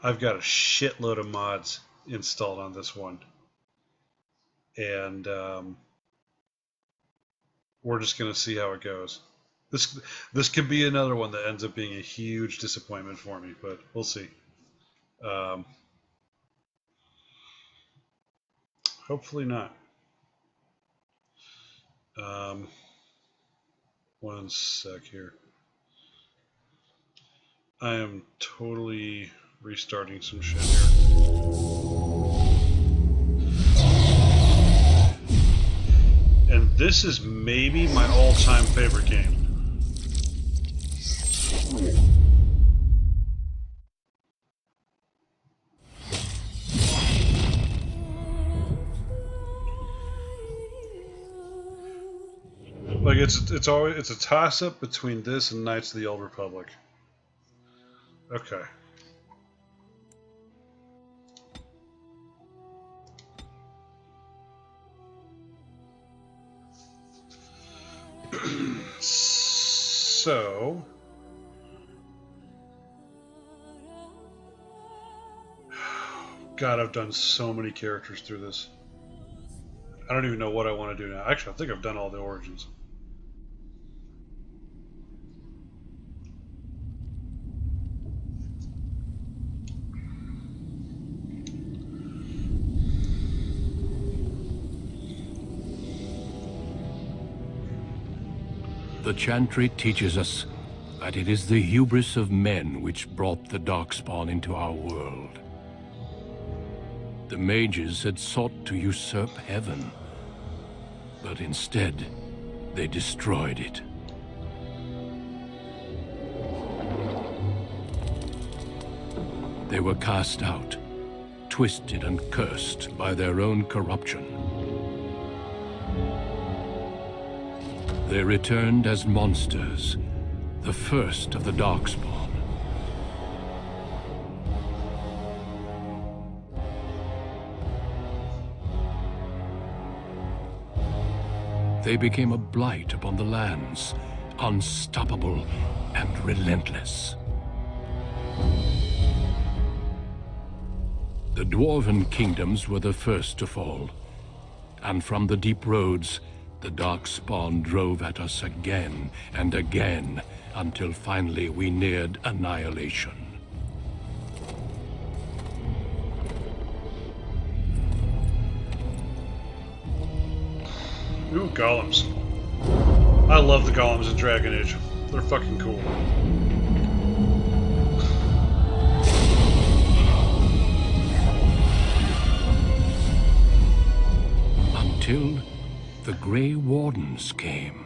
I've got a shitload of mods installed on this one, and we're just gonna see how it goes. This could be another one that ends up being a huge disappointment for me, but we'll see. Hopefully not. One sec here. I am totally restarting some shit here. And this is maybe my all-time favorite game. Like it's a toss-up between this and Knights of the Old Republic. Okay. So God, I've done so many characters through this. I don't even know what I want to do now. Actually, I think I've done all the origins. The chantry teaches us that it is the hubris of men which brought the Darkspawn into our world. The mages had sought to usurp heaven, but instead, they destroyed it. They were cast out, twisted and cursed by their own corruption. They returned as monsters, the first of the Darkspawn. They became a blight upon the lands, unstoppable and relentless. The Dwarven kingdoms were the first to fall, and from the deep roads, the Darkspawn drove at us again and again, until finally we neared annihilation. Ooh, golems. I love the golems in Dragon Age. They're fucking cool. Until the Grey Wardens came.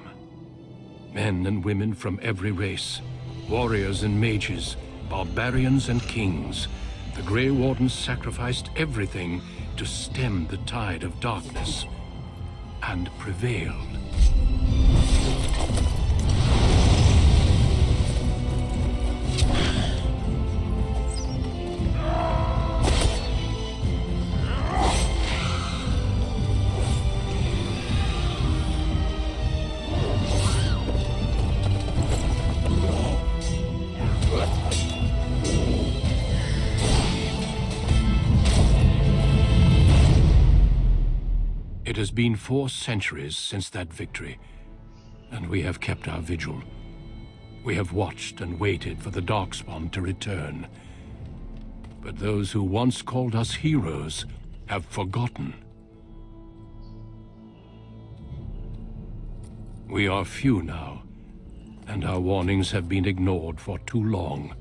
Men and women from every race, warriors and mages, barbarians and kings. The Grey Wardens sacrificed everything to stem the tide of darkness, and prevailed. It has been 4 centuries since that victory, and we have kept our vigil. We have watched and waited for the Darkspawn to return. But those who once called us heroes have forgotten. We are few now, and our warnings have been ignored for too long.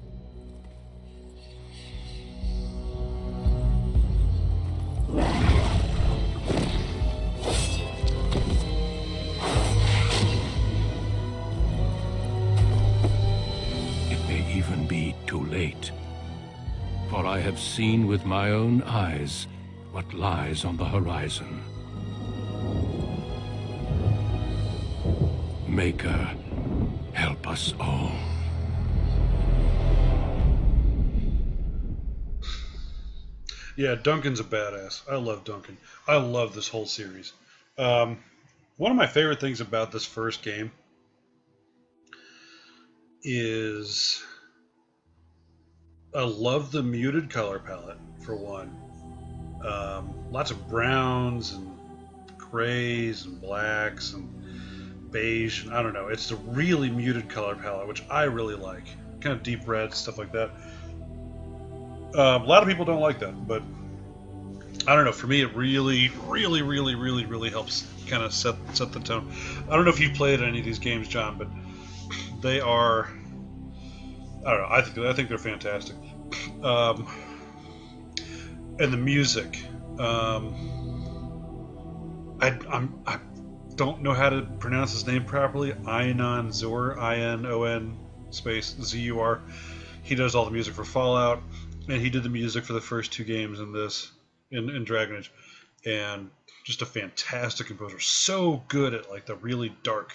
Too late. For I have seen with my own eyes what lies on the horizon. Maker, help us all. Yeah, Duncan's a badass. I love Duncan. I love this whole series. One of my favorite things about this first game is I love the muted color palette for one. Lots of browns and grays and blacks and beige. I don't know. It's a really muted color palette, which I really like. Kind of deep red, stuff like that. A lot of people don't like that, but I don't know. For me, it really, really, really, really, really helps kind of set the tone. I don't know if you've played any of these games, John, but they are. I don't know. I think they're fantastic. And the music. I don't know how to pronounce his name properly. Inon Zur, I-N-O-N space Z-U-R. He does all the music for Fallout, and he did the music for the first 2 games in this, in Dragon Age, and just a fantastic composer. So good at like the really dark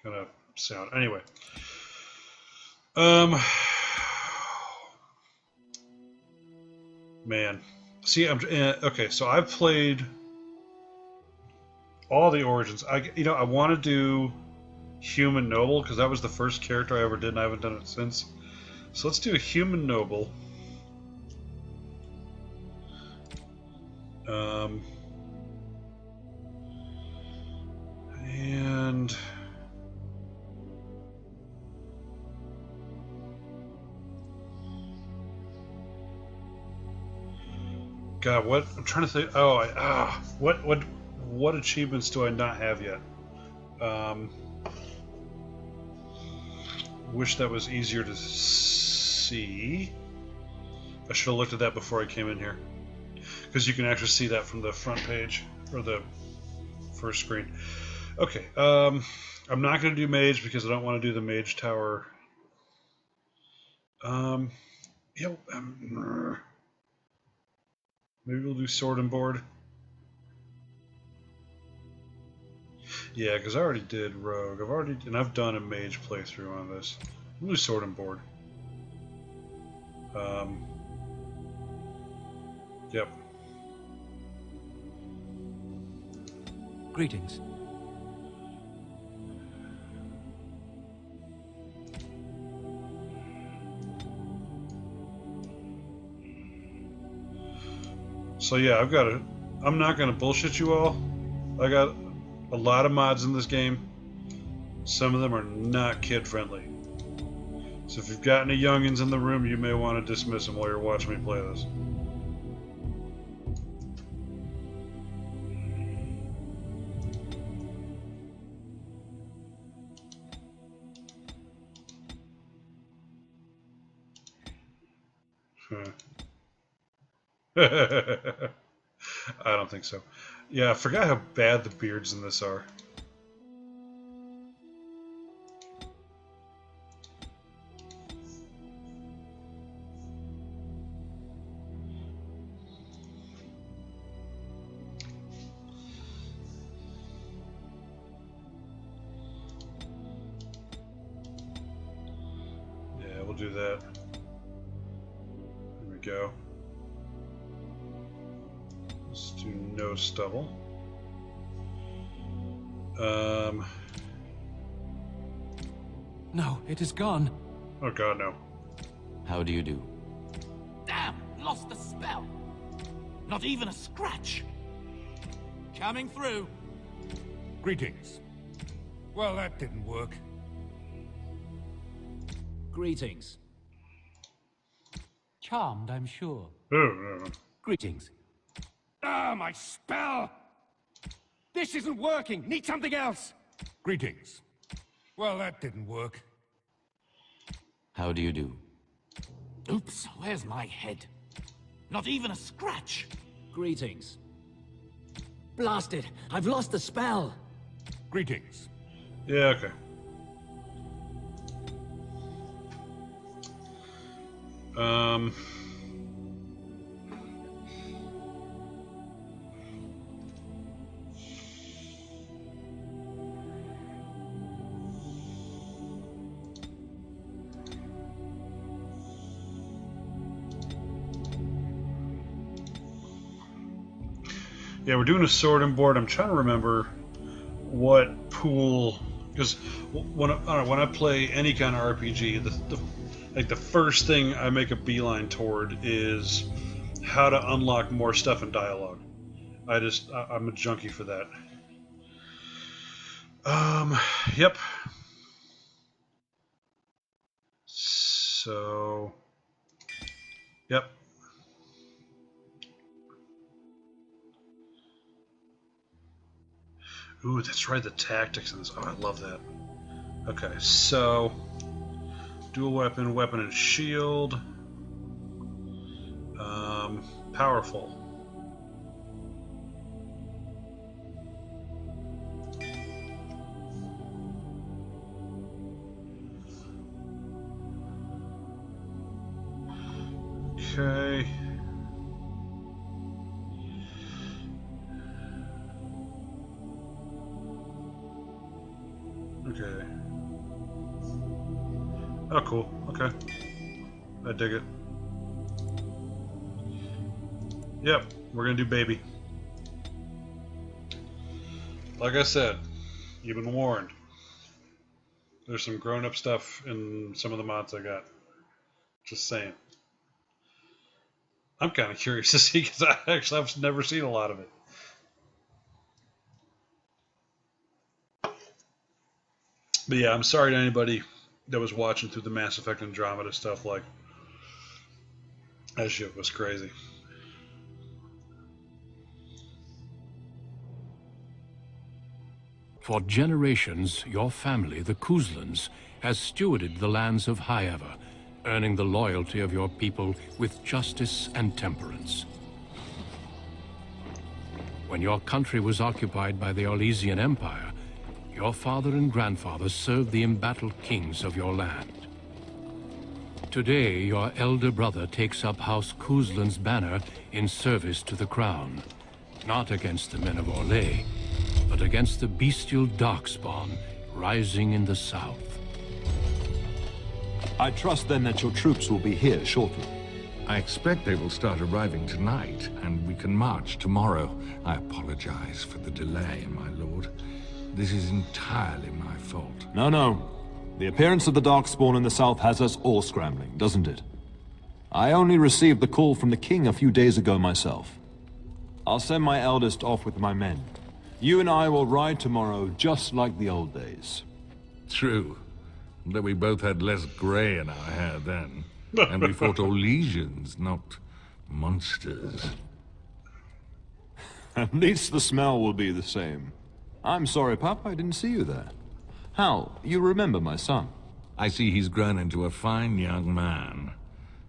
kind of sound. Anyway, man, see, okay. So I've played all the Origins. I want to do Human Noble because that was the first character I ever did, and I haven't done it since. So let's do a Human Noble. And God, what I'm trying to think. Oh, what achievements do I not have yet? Wish that was easier to see. I should have looked at that before I came in here, because you can actually see that from the front page or the first screen. Okay, I'm not going to do Mage because I don't want to do the Mage Tower. Maybe we'll do Sword and Board. Yeah, because I already did Rogue. I've done a Mage playthrough on this. We'll do Sword and Board. Yep. Greetings. So yeah, I'm not gonna bullshit you all. I got a lot of mods in this game. Some of them are not kid friendly. So if you've got any youngins in the room, you may want to dismiss them while you're watching me play this. I don't think so. Yeah, I forgot how bad the beards in this are. Yeah, we'll do that. There we go. Let's do no stubble. No, it is gone. Oh God, no. How do you do? Damn, lost the spell. Not even a scratch. Coming through. Greetings. Well, that didn't work. Greetings. Charmed, I'm sure. Oh, Greetings. Ah, my spell! This isn't working! Need something else! Greetings. Well, that didn't work. How do you do? Oops, where's my head? Not even a scratch. Greetings. Blasted! I've lost the spell! Greetings. yeah, okay. Yeah, we're doing a sword and board. I'm trying to remember what pool, because when I play any kind of RPG, Like, the first thing I make a beeline toward is how to unlock more stuff in dialogue. I'm a junkie for that. Yep. So, yep. Ooh, that's right, the tactics in this. Oh, I love that. Okay, so dual weapon, weapon and shield. Powerful. Okay. Okay. Oh, cool. Okay. I dig it. Yep, we're gonna do baby. Like I said, you've been warned. There's some grown-up stuff in some of the mods I got. Just saying. I'm kind of curious to see, because I've never seen a lot of it. But yeah, I'm sorry to anybody that was watching through the Mass Effect Andromeda stuff. Like, that shit was crazy. For generations, your family, the Kuzlans, has stewarded the lands of Highever, earning the loyalty of your people with justice and temperance. When your country was occupied by the Orlesian Empire, your father and grandfather served the embattled kings of your land. Today, your elder brother takes up House Kuzlan's banner in service to the crown, not against the men of Orlais, but against the bestial darkspawn rising in the south. I trust then that your troops will be here shortly. I expect they will start arriving tonight, and we can march tomorrow. I apologize for the delay, my lord. This is entirely my fault. No. The appearance of the Darkspawn in the south has us all scrambling, doesn't it? I only received the call from the king a few days ago myself. I'll send my eldest off with my men. You and I will ride tomorrow just like the old days. True. Though we both had less grey in our hair then. And we fought Orlesians, not monsters. At least the smell will be the same. I'm sorry, Papa, I didn't see you there. Hal, you remember my son? I see he's grown into a fine young man.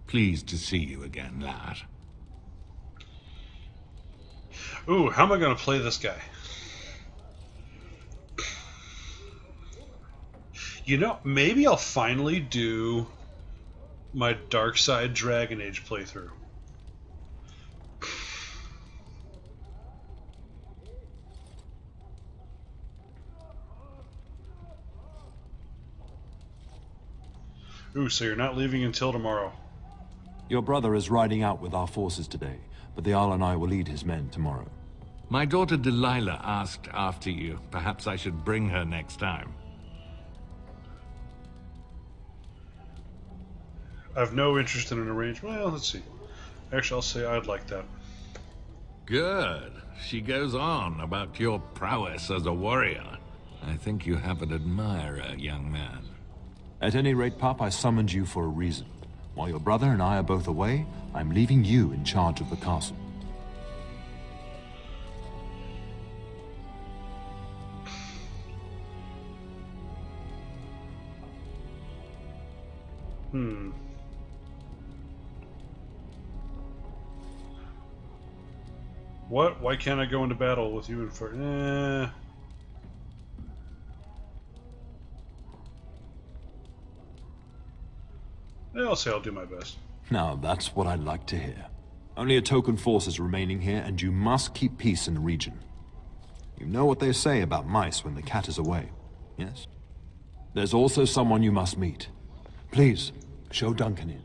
Pleased to see you again, lad. Ooh, how am I going to play this guy? You know, maybe I'll finally do my Dark Side Dragon Age playthrough. Ooh, so you're not leaving until tomorrow. Your brother is riding out with our forces today, but the Jarl and I will lead his men tomorrow. My daughter Delilah asked after you. Perhaps I should bring her next time. I've no interest in an arrangement. Well, let's see. Actually, I'll say I'd like that. Good. She goes on about your prowess as a warrior. I think you have an admirer, young man. At any rate, Pop, I summoned you for a reason. While your brother and I are both away, I'm leaving you in charge of the castle. What? Why can't I go into battle with you in front? I'll say I'll do my best. Now, that's what I'd like to hear. Only a token force is remaining here, and you must keep peace in the region. You know what they say about mice when the cat is away, yes? There's also someone you must meet. Please, show Duncan in.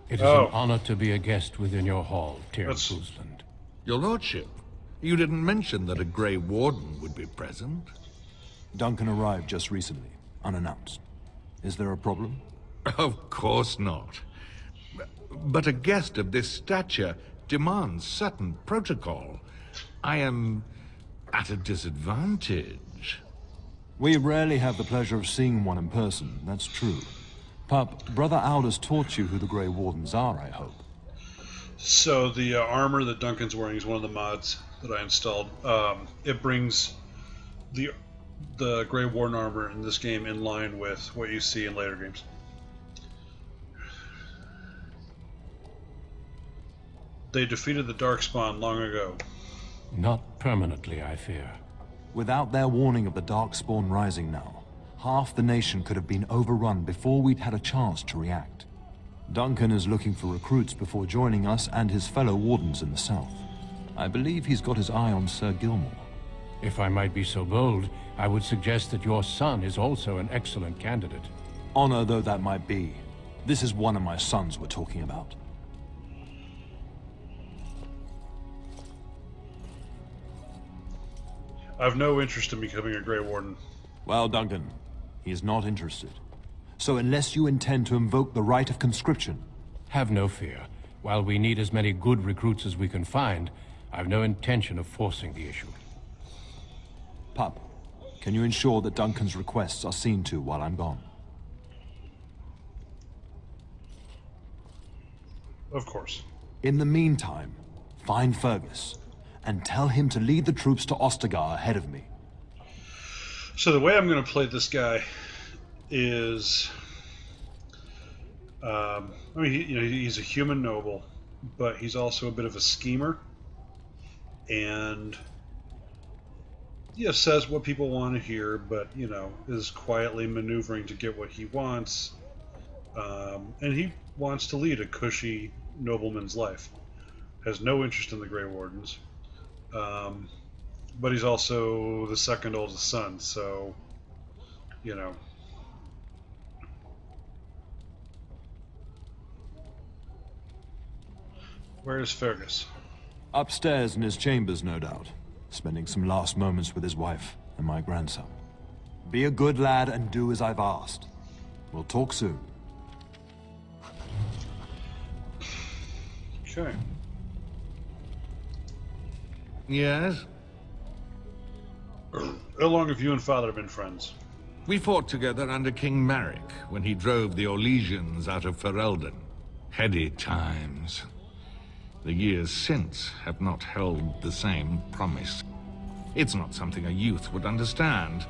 It is an honor to be a guest within your hall, Tyr Kuzland. Your lordship, you didn't mention that a Grey Warden would be present. Duncan arrived just recently, unannounced. Is there a problem? Of course not. But a guest of this stature demands certain protocol. I am at a disadvantage. We rarely have the pleasure of seeing one in person, that's true. Pup, Brother Aldous taught you who the Grey Wardens are, I hope. So the armor that Duncan's wearing is one of the mods that I installed. It brings the Grey Warden armor in this game in line with what you see in later games. They defeated the Darkspawn long ago. Not permanently, I fear. Without their warning of the Darkspawn rising now, half the nation could have been overrun before we'd had a chance to react. Duncan is looking for recruits before joining us and his fellow Wardens in the south. I believe he's got his eye on Sir Gilmore. If I might be so bold, I would suggest that your son is also an excellent candidate. Honor though that might be, this is one of my sons we're talking about. I've no interest in becoming a Grey Warden. Well, Duncan, he is not interested. So unless you intend to invoke the right of conscription... Have no fear. While we need as many good recruits as we can find, I've no intention of forcing the issue. Pup, can you ensure that Duncan's requests are seen to while I'm gone? Of course. In the meantime, find Fergus, and tell him to lead the troops to Ostagar ahead of me. So the way I'm going to play this guy is, I mean, he's a human noble, but he's also a bit of a schemer, and says what people want to hear, but is quietly maneuvering to get what he wants, and he wants to lead a cushy nobleman's life. Has no interest in the Grey Wardens. But he's also the second oldest son, so, Where is Fergus? Upstairs in his chambers, no doubt. Spending some last moments with his wife and my grandson. Be a good lad and do as I've asked. We'll talk soon. Okay. Yes? How long have you and Father been friends? We fought together under King Maric when he drove the Orlesians out of Ferelden. Heady times. The years since have not held the same promise. It's not something a youth would understand.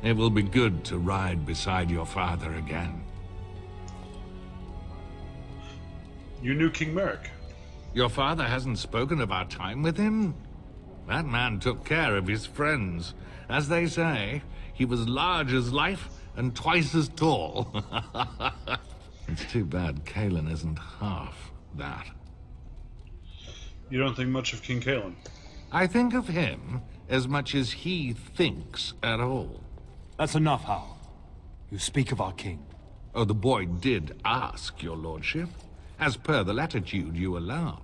It will be good to ride beside your father again. You knew King Maric? Your father hasn't spoken of our time with him? That man took care of his friends. As they say, he was large as life and twice as tall. It's too bad Cailan isn't half that. You don't think much of King Cailan? I think of him as much as he thinks at all. That's enough, Hal. You speak of our king. Oh, the boy did ask, your lordship, as per the latitude you allow.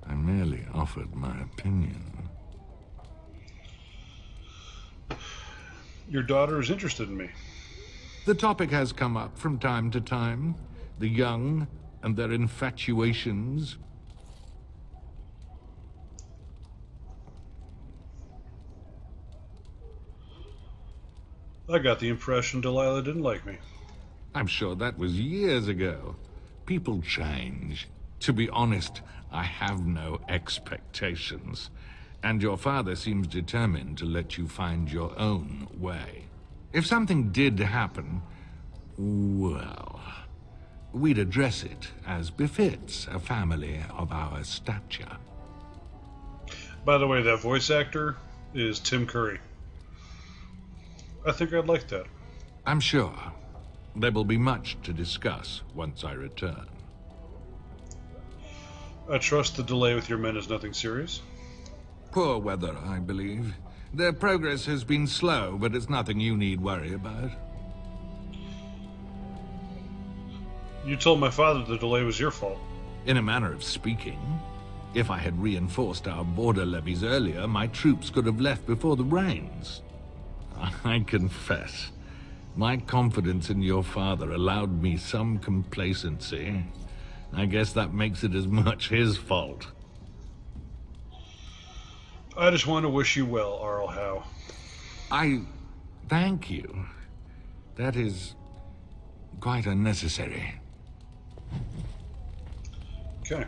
I merely offered my opinion. Your daughter is interested in me. The topic has come up from time to time. The young and their infatuations. I got the impression Delilah didn't like me. I'm sure that was years ago. People change. To be honest, I have no expectations. And your father seems determined to let you find your own way. If something did happen, well, we'd address it as befits a family of our stature. By the way, that voice actor is Tim Curry. I think I'd like that. I'm sure. There will be much to discuss once I return. I trust the delay with your men is nothing serious? Poor weather, I believe. Their progress has been slow, but it's nothing you need worry about. You told my father the delay was your fault. In a manner of speaking. If I had reinforced our border levies earlier, my troops could have left before the rains. I confess, my confidence in your father allowed me some complacency. I guess that makes it as much his fault. I just want to wish you well, Arl Howe. I thank you. That is quite unnecessary. Okay.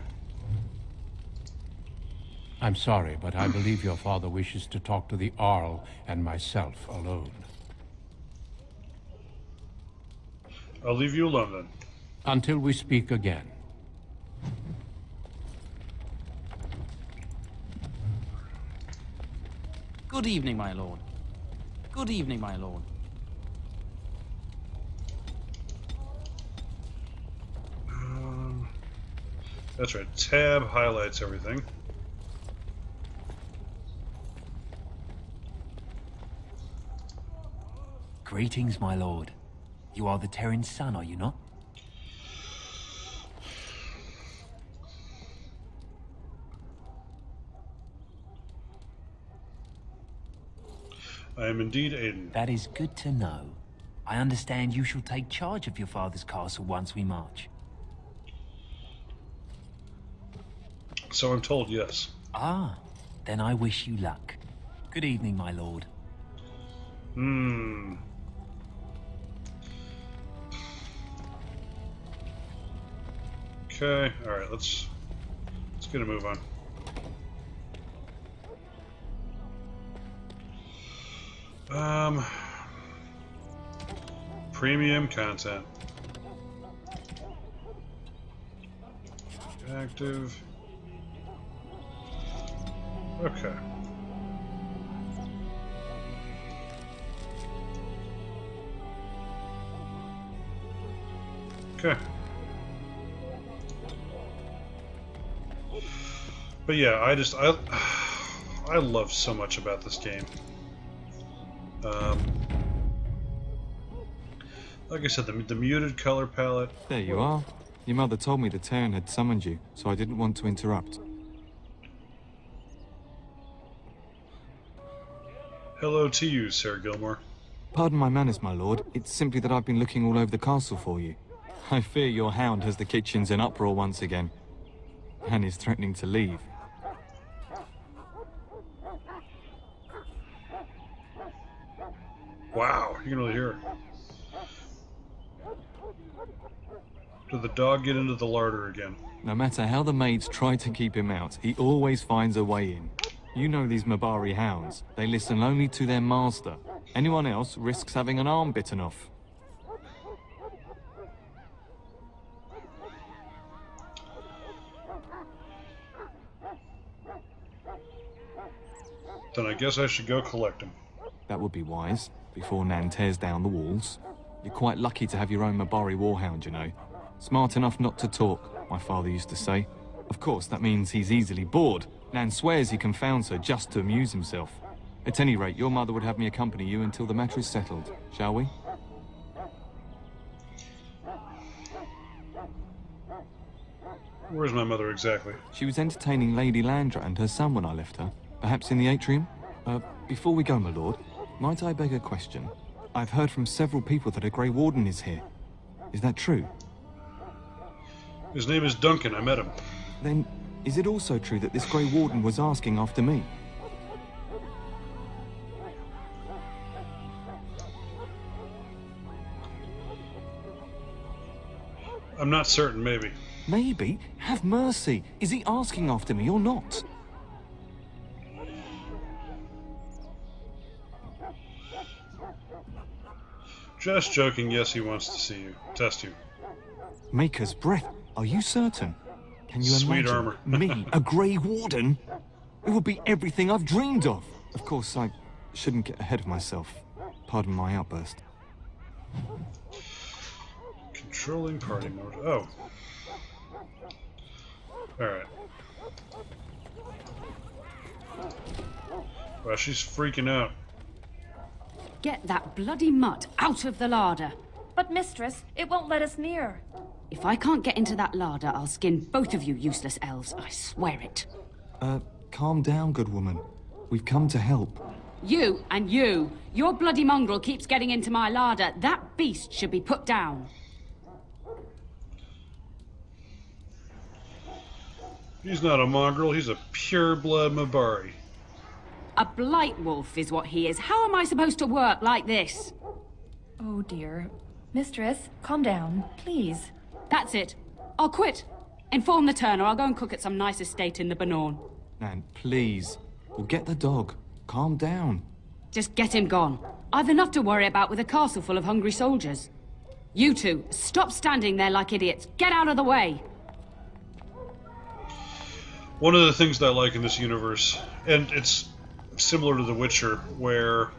I'm sorry, but I believe your father wishes to talk to the Arl and myself alone. I'll leave you alone then. Until we speak again. Good evening, my lord. Good evening, my lord. That's right. Tab highlights everything. Greetings, my lord. You are the Terran's son, are you not? I am indeed Aiden. That is good to know. I understand you shall take charge of your father's castle once we march. So I'm told, yes. Ah, then I wish you luck. Good evening, my lord. Okay, alright, let's get a move on. Premium content. Active. Okay. Okay. But yeah, I love so much about this game. Like I said, the muted color palette. There you are. Your mother told me the Terran had summoned you, so I didn't want to interrupt. Hello to you, Sir Gilmore. Pardon my manners, my lord. It's simply that I've been looking all over the castle for you. I fear your hound has the kitchens in uproar once again, and is threatening to leave. Wow, you can really hear her. Did the dog get into the larder again? No matter how the maids try to keep him out, he always finds a way in. You know these Mabari hounds. They listen only to their master. Anyone else risks having an arm bitten off. Then I guess I should go collect him. That would be wise, before Nan tears down the walls. You're quite lucky to have your own Mabari warhound, you know. Smart enough not to talk, my father used to say. Of course, that means he's easily bored. Nan swears he confounds her just to amuse himself. At any rate, your mother would have me accompany you until the matter is settled, shall we? Where's my mother exactly? She was entertaining Lady Landra and her son when I left her. Perhaps in the atrium? Before we go, my lord, might I beg a question? I've heard from several people that a Grey Warden is here. Is that true? His name is Duncan. I met him. Then, is it also true that this Grey Warden was asking after me? I'm not certain, maybe. Maybe? Have mercy! Is he asking after me or not? Just joking, yes, he wants to see you. Test you. Maker's breath. Are you certain? Can you Sweet imagine armor. me, a Grey Warden? It would be everything I've dreamed of. Of course, I shouldn't get ahead of myself. Pardon my outburst. Controlling party mode. Oh. Alright. Well, she's freaking out. Get that bloody mutt out of the larder. But mistress, it won't let us near. If I can't get into that larder, I'll skin both of you useless elves, I swear it. Calm down, good woman. We've come to help. You and you. Your bloody mongrel keeps getting into my larder. That beast should be put down. He's not a mongrel, he's a pure-blood Mabari. A blight wolf is what he is. How am I supposed to work like this? Oh dear. Mistress, calm down, please. That's it. I'll quit. Inform the turner. I'll go and cook at some nice estate in the Banorn. Nan, please. We'll get the dog. Calm down. Just get him gone. I've enough to worry about with a castle full of hungry soldiers. You two, stop standing there like idiots. Get out of the way. One of the things that I like in this universe, and it's similar to The Witcher, where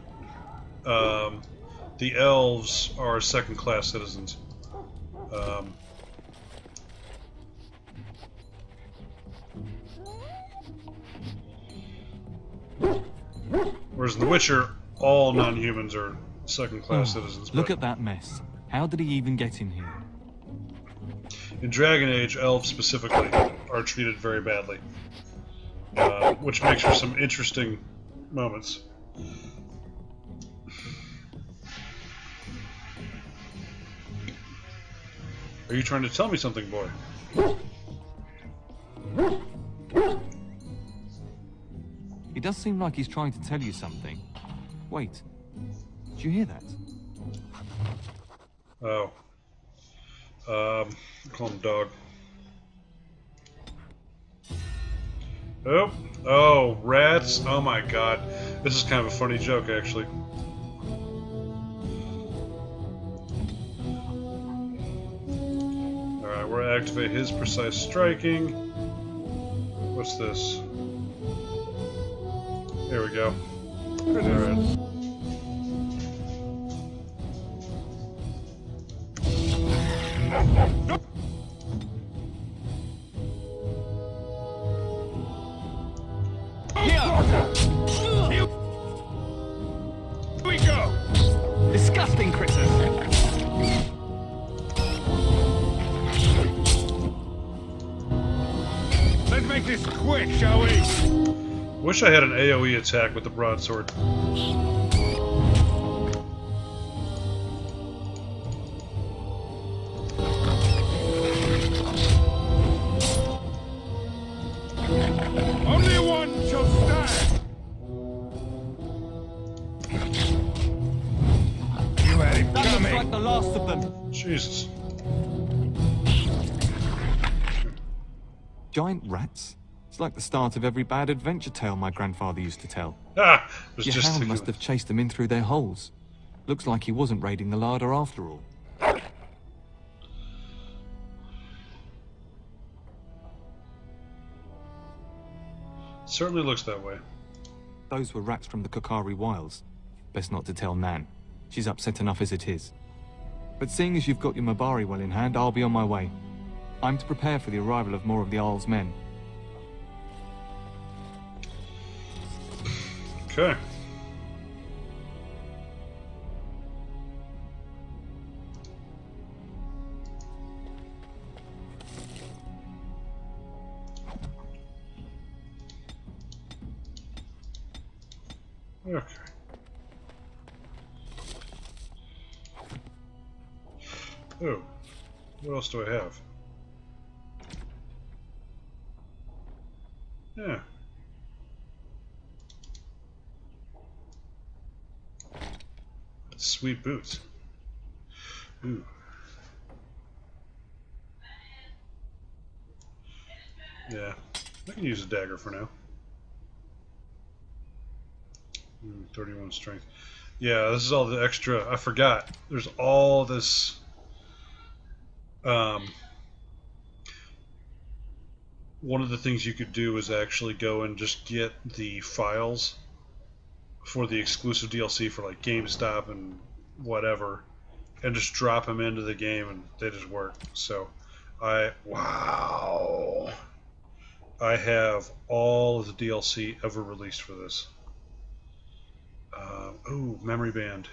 the elves are second-class citizens. Whereas in The Witcher, all non-humans are second-class citizens. Look at that mess. How did he even get in here? In Dragon Age, elves specifically are treated very badly, which makes for some interesting moments. Are you trying to tell me something, boy? He does seem like he's trying to tell you something. Wait. Did you hear that? Oh. Call him dog. Oh. Oh, rats. Oh my god. This is kind of a funny joke, actually. Alright, we're gonna activate his precise striking. What's this? There we go. Alright. Here we go! Disgusting critters! Let's make this quick, shall we? Wish I had an AoE attack with the broadsword. Only one shall stand! You had him That looks coming! like the last of them. Jesus. Giant rats? It's like the start of every bad adventure tale my grandfather used to tell. Ah! Was Your just hound thinking- must have chased them in through their holes. Looks like he wasn't raiding the larder after all. Certainly looks that way. Those were rats from the Kokari Wilds. Best not to tell Nan. She's upset enough as it is. But seeing as you've got your Mabari well in hand, I'll be on my way. I'm to prepare for the arrival of more of the Isle's men. Okay. Okay. Oh, what else do I have? Yeah. Sweet boots. Ooh. Yeah, I can use a dagger for now. 31 strength. Yeah, this is all the extra. I forgot. There's all this. One of the things you could do is actually go and just get the files for the exclusive DLC for like GameStop and whatever, and just drop them into the game, and they just work. So, wow, I have all of the DLC ever released for this. Ooh, memory band.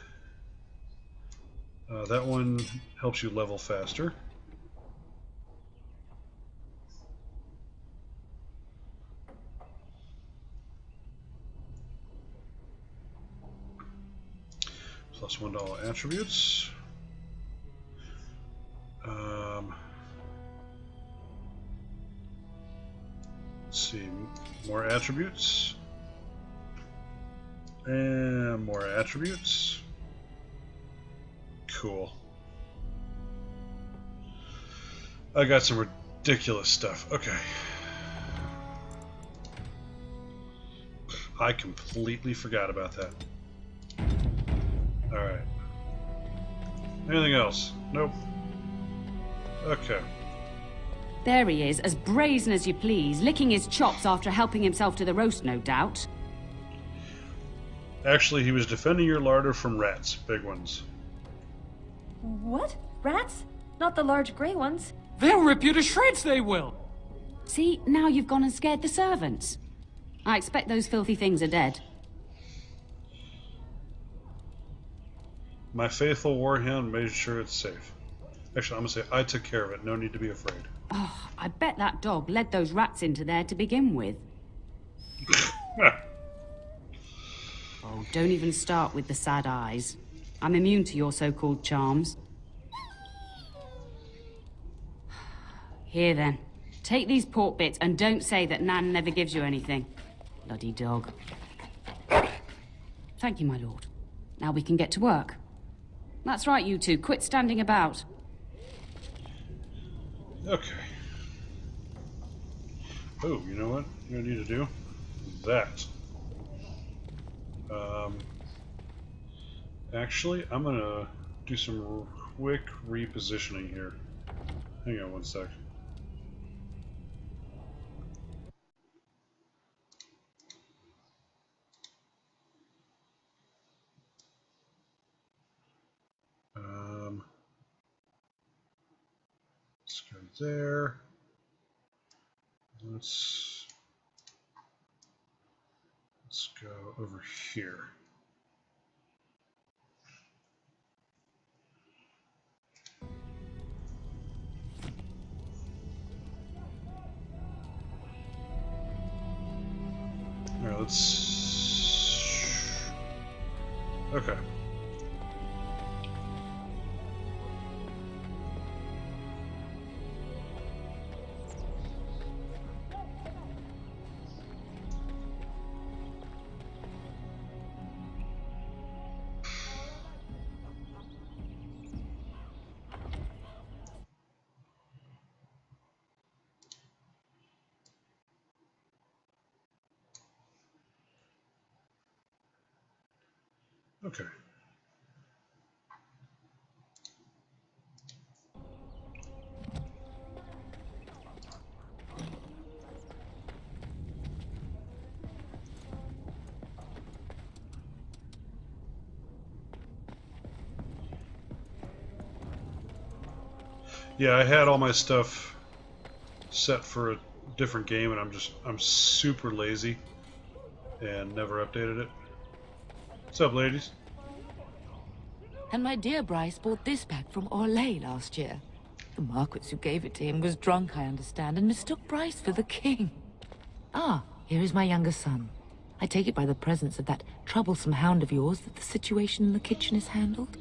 That one helps you level faster. +1 to all attributes. Let's see, more attributes. And more attributes. Cool. I got some ridiculous stuff. Okay. I completely forgot about that. Alright. Anything else? Nope. Okay. There he is, as brazen as you please, licking his chops after helping himself to the roast, no doubt. Actually, he was defending your larder from rats. Big ones. What? Rats? Not the large grey ones. They'll rip you to shreds, they will! See, now you've gone and scared the servants. I expect those filthy things are dead. My faithful warhound made sure it's safe. Actually, I'm gonna say I took care of it. No need to be afraid. Oh, I bet that dog led those rats into there to begin with. Oh, don't even start with the sad eyes. I'm immune to your so-called charms. Here then, take these pork bits and don't say that Nan never gives you anything. Bloody dog. Thank you, my lord. Now we can get to work. That's right, you two. Quit standing about. Okay. Oh, you know what I'm gonna need to do? That. Actually, I'm gonna do some quick repositioning here. Hang on one sec. Let's go there. Let's go over here. All right, let's. Okay. Okay. Yeah, I had all my stuff set for a different game, and I'm super lazy and never updated it. What's up, ladies? And my dear Bryce bought this back from Orlais last year. The Marquis who gave it to him was drunk, I understand, and mistook Bryce for the king. Ah, here is my younger son. I take it by the presence of that troublesome hound of yours that the situation in the kitchen is handled?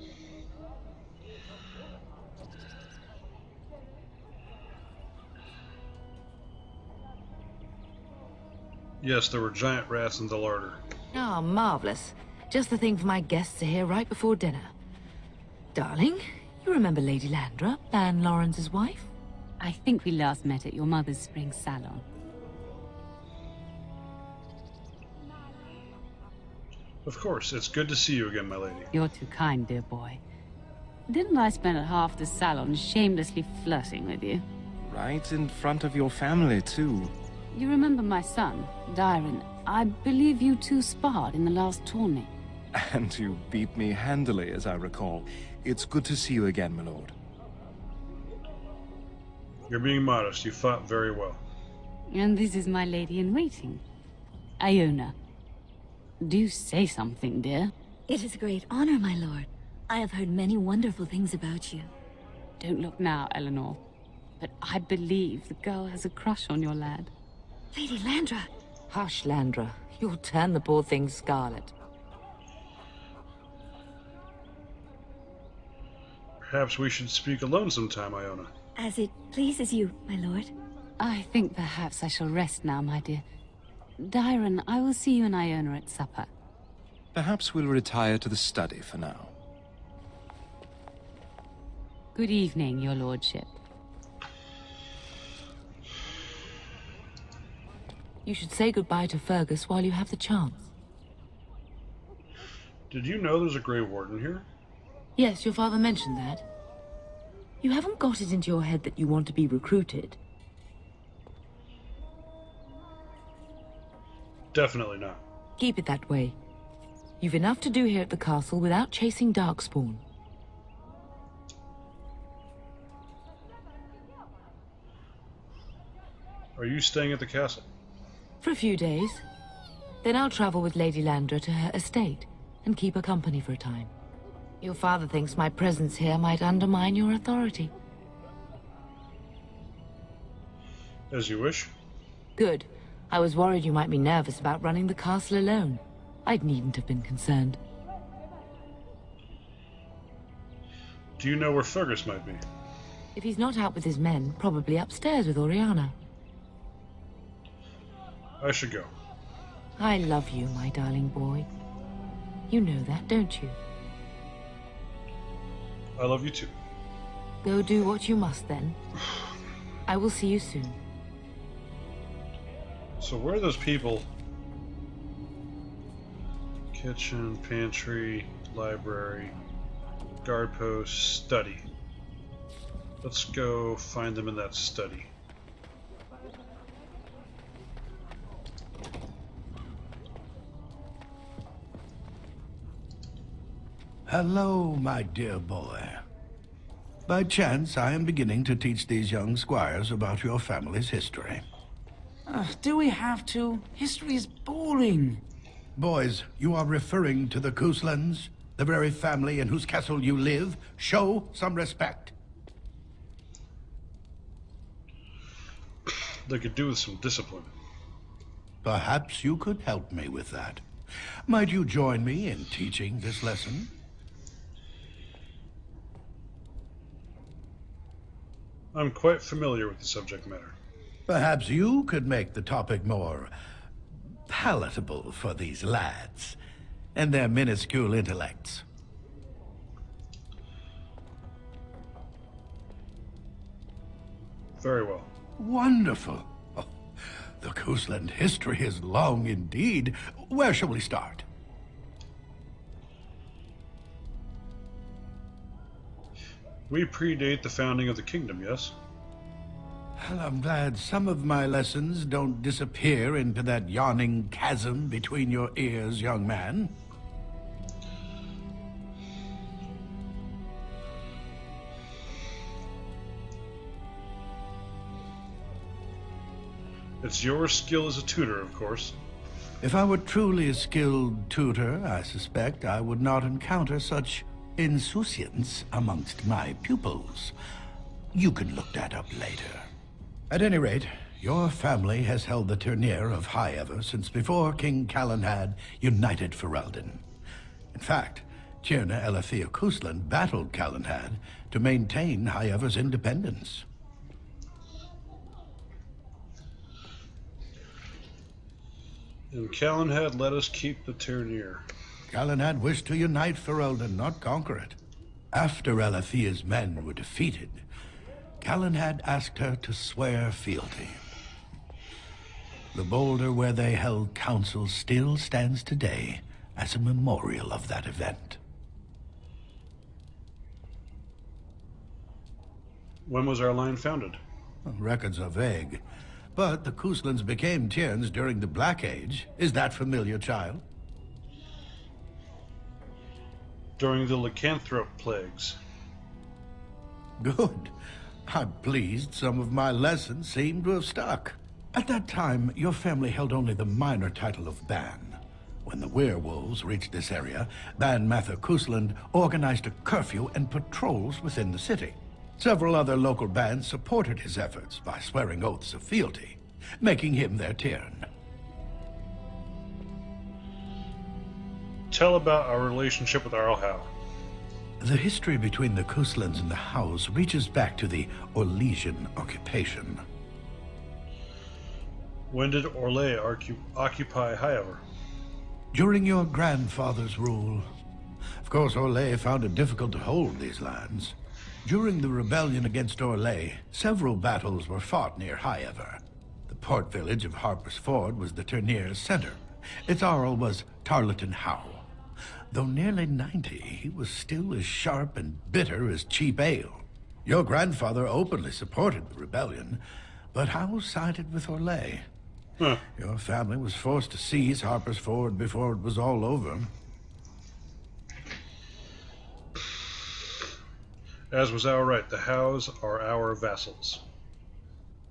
Yes, there were giant rats in the larder. Ah, marvelous. Just the thing for my guests to hear right before dinner. Darling, you remember Lady Landra, Ban Lawrence's wife? I think we last met at your mother's spring salon. Of course, it's good to see you again, my lady. You're too kind, dear boy. Didn't I spend half the salon shamelessly flirting with you? Right in front of your family, too. You remember my son, Dyron. I believe you two sparred in the last tourney. And you beat me handily, as I recall. It's good to see you again, my lord. You're being modest. You fought very well. And this is my lady-in-waiting, Iona. Do say something, dear. It is a great honor, my lord. I have heard many wonderful things about you. Don't look now, Eleanor. But I believe the girl has a crush on your lad. Lady Landra! Hush, Landra. You'll turn the poor thing scarlet. Perhaps we should speak alone sometime, Iona. As it pleases you, my lord. I think perhaps I shall rest now, my dear. Dyron, I will see you and Iona at supper. Perhaps we'll retire to the study for now. Good evening, your lordship. You should say goodbye to Fergus while you have the chance. Did you know there's a Grey Warden here? Yes, your father mentioned that. You haven't got it into your head that you want to be recruited. Definitely not. Keep it that way. You've enough to do here at the castle without chasing Darkspawn. Are you staying at the castle? For a few days. Then I'll travel with Lady Landra to her estate and keep her company for a time. Your father thinks my presence here might undermine your authority. As you wish. Good. I was worried you might be nervous about running the castle alone. I needn't have been concerned. Do you know where Fergus might be? If he's not out with his men, probably upstairs with Oriana. I should go. I love you, my darling boy. You know that, don't you? I love you too. Go do what you must then. I will see you soon. So where are those people? Kitchen, pantry, library, guard post, study. Let's go find them in that study. Hello, my dear boy. By chance, I am beginning to teach these young squires about your family's history. Do we have to? History is boring. Boys, you are referring to the Couslands, the very family in whose castle you live. Show some respect. They could do with some discipline. Perhaps you could help me with that. Might you join me in teaching this lesson? I'm quite familiar with the subject matter. Perhaps you could make the topic more palatable for these lads and their minuscule intellects. Very well. Wonderful. Oh, the Cousland history is long indeed. Where shall we start? We predate the founding of the kingdom, yes? Well, I'm glad some of my lessons don't disappear into that yawning chasm between your ears, young man. It's your skill as a tutor, of course. If I were truly a skilled tutor, I suspect I would not encounter such insouciance amongst my pupils. You can look that up later. At any rate, your family has held the Ternier of High Ever since before King Callan had united Ferelden. In fact, Tierna Elethea Cousland battled Callanhad to maintain High Ever's independence. And Callanhad let us keep the Ternier. Callanhad wished to unite Ferelden, not conquer it. After Elethea's men were defeated, Callanhad asked her to swear fealty. The boulder where they held council still stands today as a memorial of that event. When was our line founded? Records are vague, but the Couslands became Tierns during the Black Age. Is that familiar, child? During the lycanthrope plagues. Good. I'm pleased some of my lessons seem to have stuck. At that time, your family held only the minor title of Ban. When the werewolves reached this area, Ban Mather Cousland organized a curfew and patrols within the city. Several other local bands supported his efforts by swearing oaths of fealty, making him their Tiern. Tell about our relationship with Arlhow. The history between the Coastlands and the House reaches back to the Orlesian occupation. When did Orlais occupy Highover? During your grandfather's rule. Of course, Orlais found it difficult to hold these lands. During the rebellion against Orlais, several battles were fought near Highover. The port village of Harper's Ford was the tournier's center. Its Earl was Tarleton Howe. Though nearly 90, he was still as sharp and bitter as cheap ale. Your grandfather openly supported the rebellion, but Howe sided with Orlais. Huh. Your family was forced to seize Harper's Ford before it was all over. As was our right, the Howes are our vassals.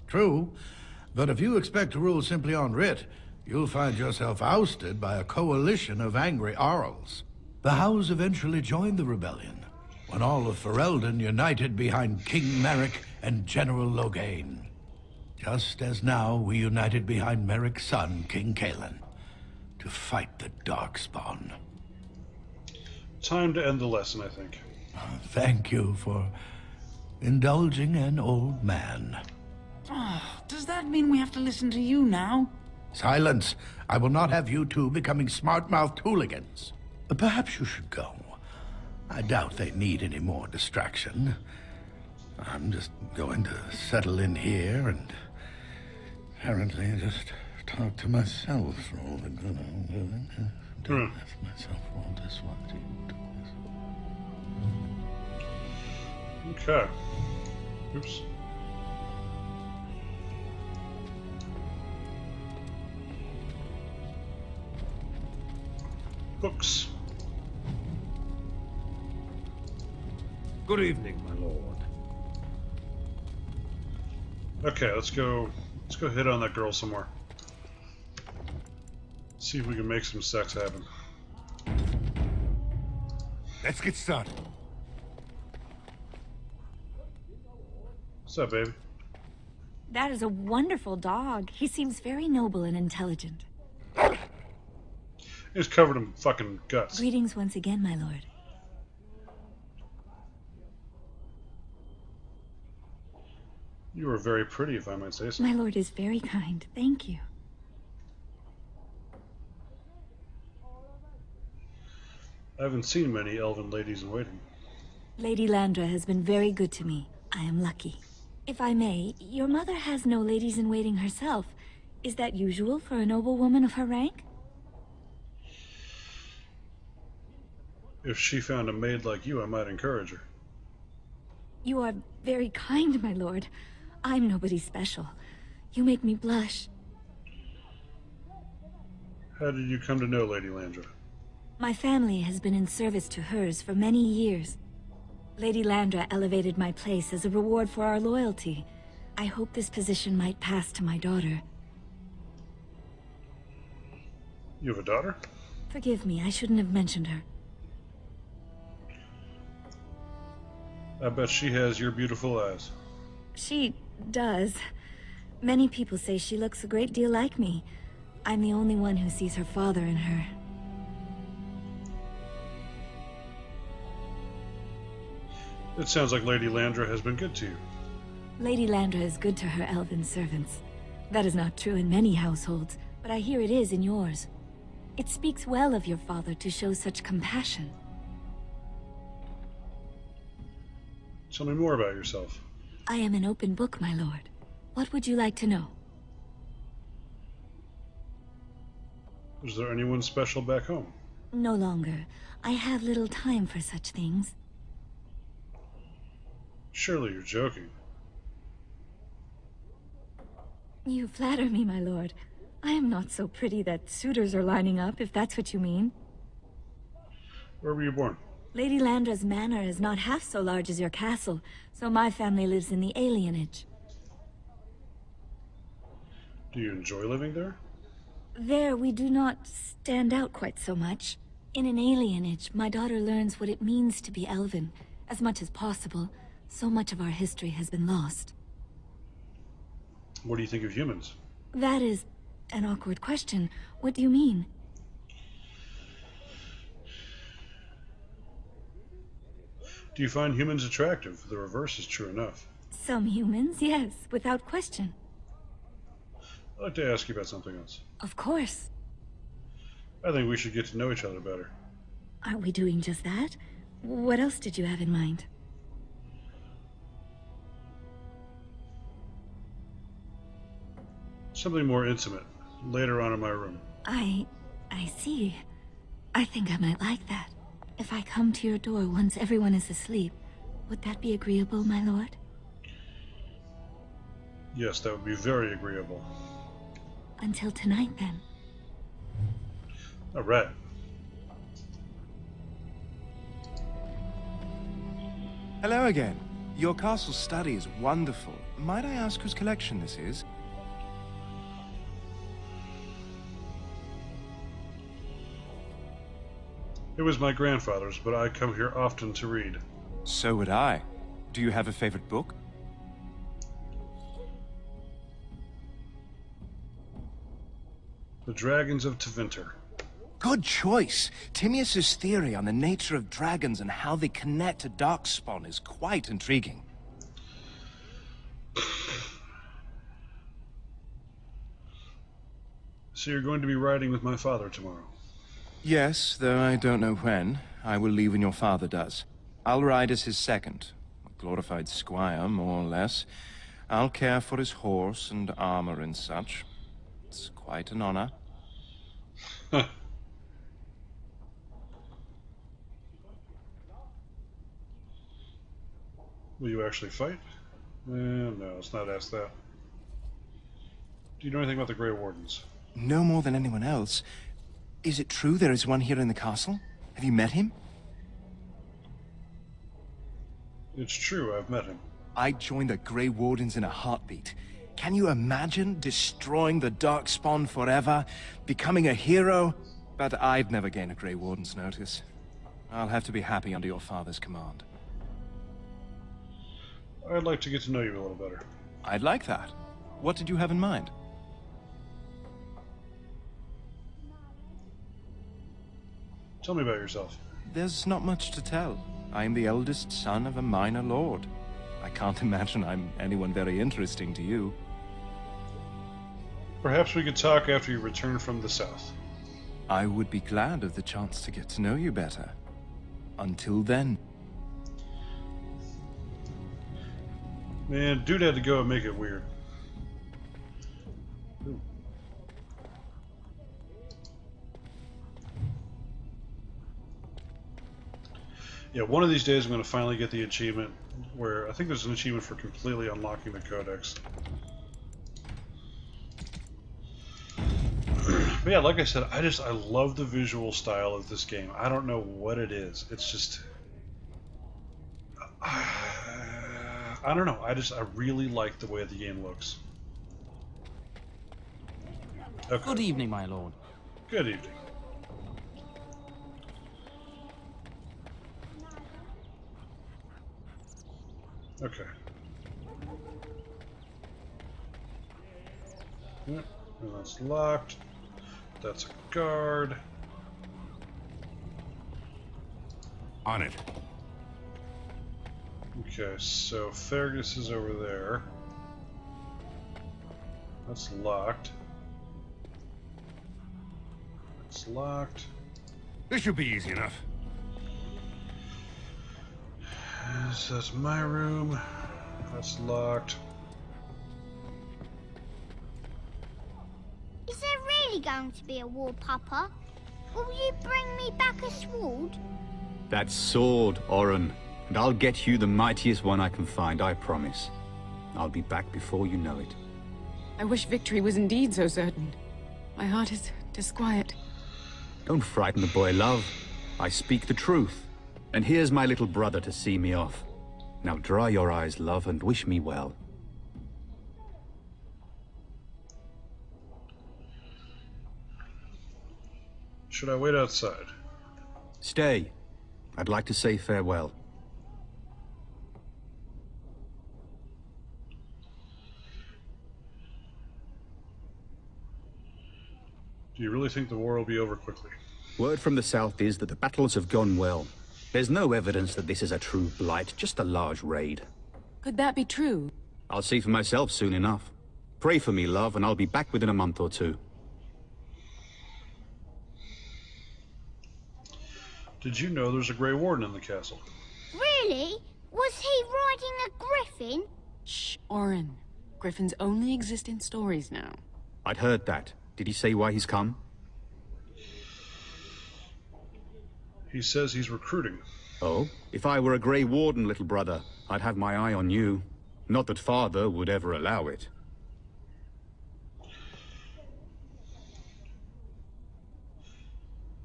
True, but if you expect to rule simply on writ, you'll find yourself ousted by a coalition of angry Arls. The Howes eventually joined the rebellion, when all of Ferelden united behind King Merrick and General Loghain. Just as now we united behind Merrick's son, King Cailan, to fight the Darkspawn. Time to end the lesson, I think. Thank you for indulging an old man. Oh, does that mean we have to listen to you now? Silence! I will not have you two becoming smart-mouthed hooligans. Perhaps you should go. I doubt they need any more distraction. I'm just going to settle in here and apparently just talk to myself for all the good I'm doing. Don't ask myself for all this one. Okay. Oops. Books. Good evening, my lord. Okay, let's go hit on that girl some more. See if we can make some sex happen. Let's get started. What's up, baby? That is a wonderful dog. He seems very noble and intelligent. He's covered in fucking guts. Greetings once again, my lord. You are very pretty, if I might say so. My lord is very kind. Thank you. I haven't seen many elven ladies in waiting. Lady Landra has been very good to me. I am lucky. If I may, your mother has no ladies in waiting herself. Is that usual for a noblewoman of her rank? If she found a maid like you, I might encourage her. You are very kind, my lord. I'm nobody special. You make me blush. How did you come to know Lady Landra? My family has been in service to hers for many years. Lady Landra elevated my place as a reward for our loyalty. I hope this position might pass to my daughter. You have a daughter? Forgive me, I shouldn't have mentioned her. I bet she has your beautiful eyes. She does. Many people say she looks a great deal like me. I'm the only one who sees her father in her. It sounds like Lady Landra has been good to you. Lady Landra is good to her elven servants. That is not true in many households, but I hear it is in yours. It speaks well of your father to show such compassion. Tell me more about yourself. I am an open book, my lord. What would you like to know? Is there anyone special back home? No longer. I have little time for such things. Surely you're joking. You flatter me, my lord. I am not so pretty that suitors are lining up, if that's what you mean. Where were you born? Lady Landra's manor is not half so large as your castle, so my family lives in the alienage. Do you enjoy living there? There, we do not stand out quite so much. In an alienage, my daughter learns what it means to be elven, as much as possible. So much of our history has been lost. What do you think of humans? That is an awkward question. What do you mean? Do you find humans attractive? The reverse is true enough. Some humans, yes, without question. I'd like to ask you about something else. Of course. I think we should get to know each other better. Aren't we doing just that? What else did you have in mind? Something more intimate, later on in my room. I see. I think I might like that. If I come to your door once everyone is asleep, would that be agreeable, my lord? Yes, that would be very agreeable. Until tonight, then. All right. Hello again. Your castle study is wonderful. Might I ask whose collection this is? It was my grandfather's, but I come here often to read. So would I. Do you have a favorite book? The Dragons of Tevinter. Good choice. Timaeus' theory on the nature of dragons and how they connect to Darkspawn is quite intriguing. So you're going to be riding with my father tomorrow? Yes, though I don't know when. I will leave when your father does. I'll ride as his second. A glorified squire, more or less. I'll care for his horse and armor and such. It's quite an honor. Will you actually fight? No, let's not ask that. Do you know anything about the Grey Wardens? No more than anyone else. Is it true there is one here in the castle? Have you met him? It's true, I've met him. I'd join the Grey Wardens in a heartbeat. Can you imagine destroying the Darkspawn forever? Becoming a hero? But I'd never gain a Grey Warden's notice. I'll have to be happy under your father's command. I'd like to get to know you a little better. I'd like that. What did you have in mind? Tell me about yourself. There's not much to tell. I am the eldest son of a minor lord. I can't imagine I'm anyone very interesting to you. Perhaps we could talk after you return from the south. I would be glad of the chance to get to know you better. Until then. Man, dude had to go and make it weird. Ooh. Yeah, one of these days I'm going to finally get the achievement where I think there's an achievement for completely unlocking the codex. But yeah, like I said, I love the visual style of this game. I don't know what it is. It's just I don't know. I really like the way the game looks. Okay. Good evening, my lord. Good evening. Okay. Yep, and that's locked. That's a guard. On it. Okay, so Fergus is over there. That's locked. It's locked. This should be easy enough. So that's my room. That's locked. Is there really going to be a war, Papa? Will you bring me back a sword? That sword, Oren. And I'll get you the mightiest one I can find, I promise. I'll be back before you know it. I wish victory was indeed so certain. My heart is disquiet. Don't frighten the boy, love. I speak the truth. And here's my little brother to see me off. Now dry your eyes, love, and wish me well. Should I wait outside? Stay. I'd like to say farewell. Do you really think the war will be over quickly? Word from the south is that the battles have gone well. There's no evidence that this is a true blight, just a large raid. Could that be true? I'll see for myself soon enough. Pray for me, love, and I'll be back within a month or two. Did you know there's a Grey Warden in the castle? Really? Was he riding a griffin? Shh, Orin. Griffins only exist in stories now. I'd heard that. Did he say why he's come? He says he's recruiting. Oh? If I were a Grey Warden, little brother, I'd have my eye on you. Not that Father would ever allow it.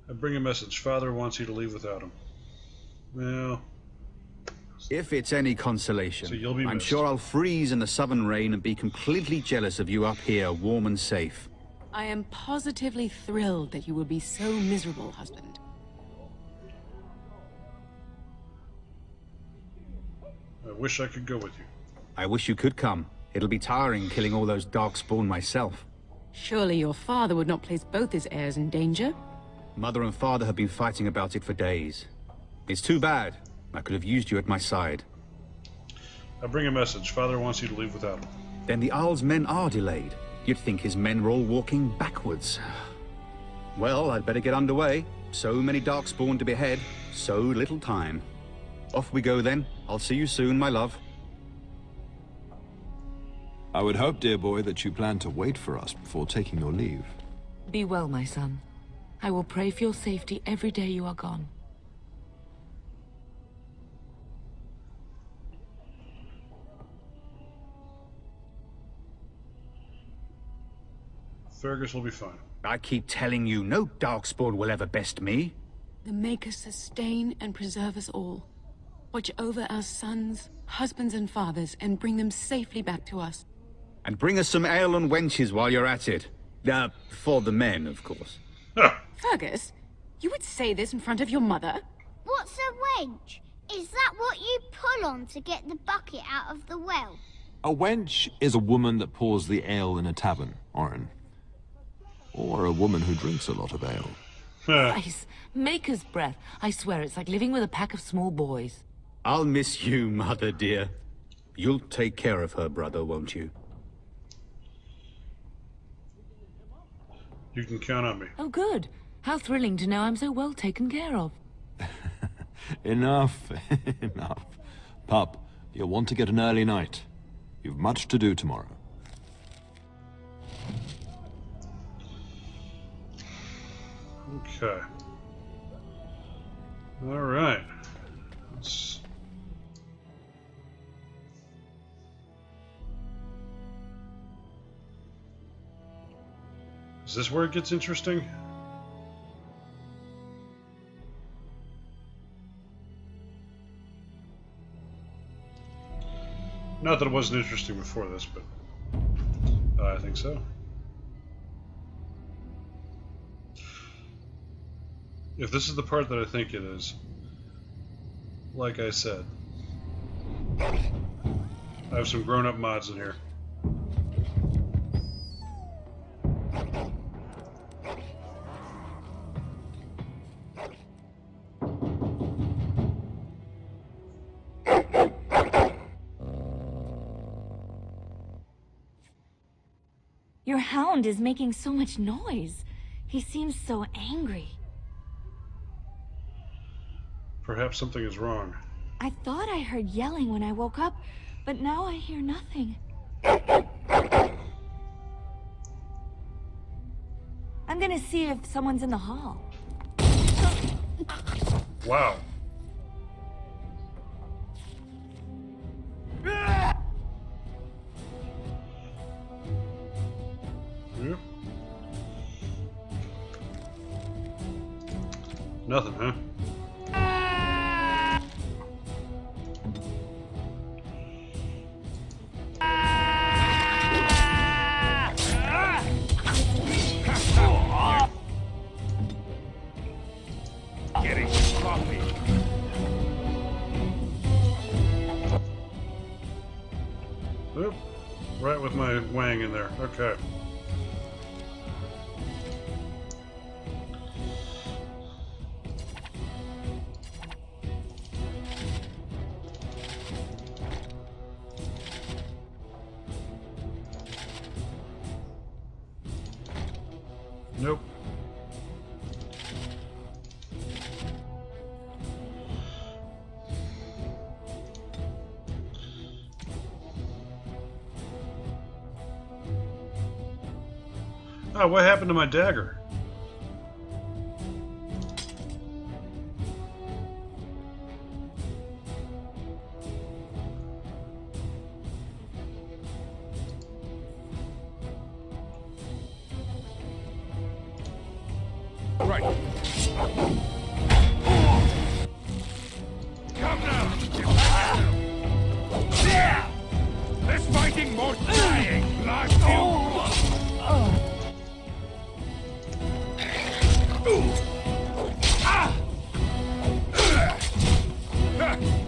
I bring a message. Father wants you to leave without him. Well... If it's any consolation, So you'll be I'm missed. sure I'll freeze in the southern rain and be completely jealous of you up here, warm and safe. I am positively thrilled that you will be so miserable, husband. I wish I could go with you. I wish you could come. It'll be tiring killing all those darkspawn myself. Surely your father would not place both his heirs in danger? Mother and Father have been fighting about it for days. It's too bad. I could have used you at my side. I bring a message. Father wants you to leave without him. Then the Jarl's men are delayed. You'd think his men were all walking backwards. Well, I'd better get underway. So many darkspawn to behead, so little time. Off we go then. I'll see you soon, my love. I would hope, dear boy, that you plan to wait for us before taking your leave. Be well, my son. I will pray for your safety every day you are gone. Fergus will be fine. I keep telling you, no darkspawn will ever best me. The Maker sustain and preserve us all. Watch over our sons, husbands and fathers, and bring them safely back to us. And bring us some ale and wenches while you're at it. For the men, of course. Fergus, you would say this in front of your mother? What's a wench? Is that what you pull on to get the bucket out of the well? A wench is a woman that pours the ale in a tavern, Orin. Or a woman who drinks a lot of ale. Christ, Maker's breath. I swear it's like living with a pack of small boys. I'll miss you, Mother dear. You'll take care of her, brother, won't you? You can count on me. Oh, good. How thrilling to know I'm so well taken care of. Enough, enough. Pup, you'll want to get an early night. You've much to do tomorrow. Okay. All right. Let's... Is this where it gets interesting? Not that it wasn't interesting before this, but I think so. If this is the part that I think it is, like I said, I have some grown-up mods in here. Your hound is making so much noise. He seems so angry. Perhaps something is wrong. I thought I heard yelling when I woke up, but now I hear nothing. I'm gonna see if someone's in the hall. Wow. Yep. Nothing, huh? Getting sloppy. Oop. Right with my wang in there. Okay. Nope. Oh, what happened to my dagger? Right. Come now! Less fighting, more dying! Last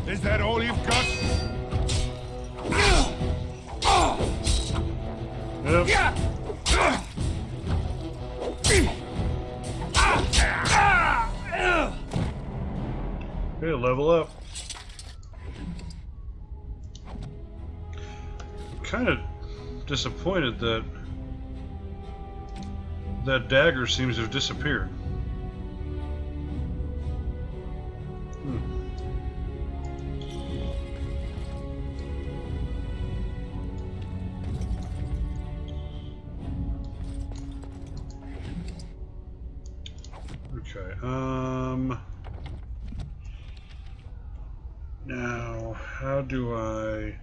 Is that all you've got? Yep. Okay, level up. Kind of disappointed that that dagger seems to have disappeared. Okay, now, how do I...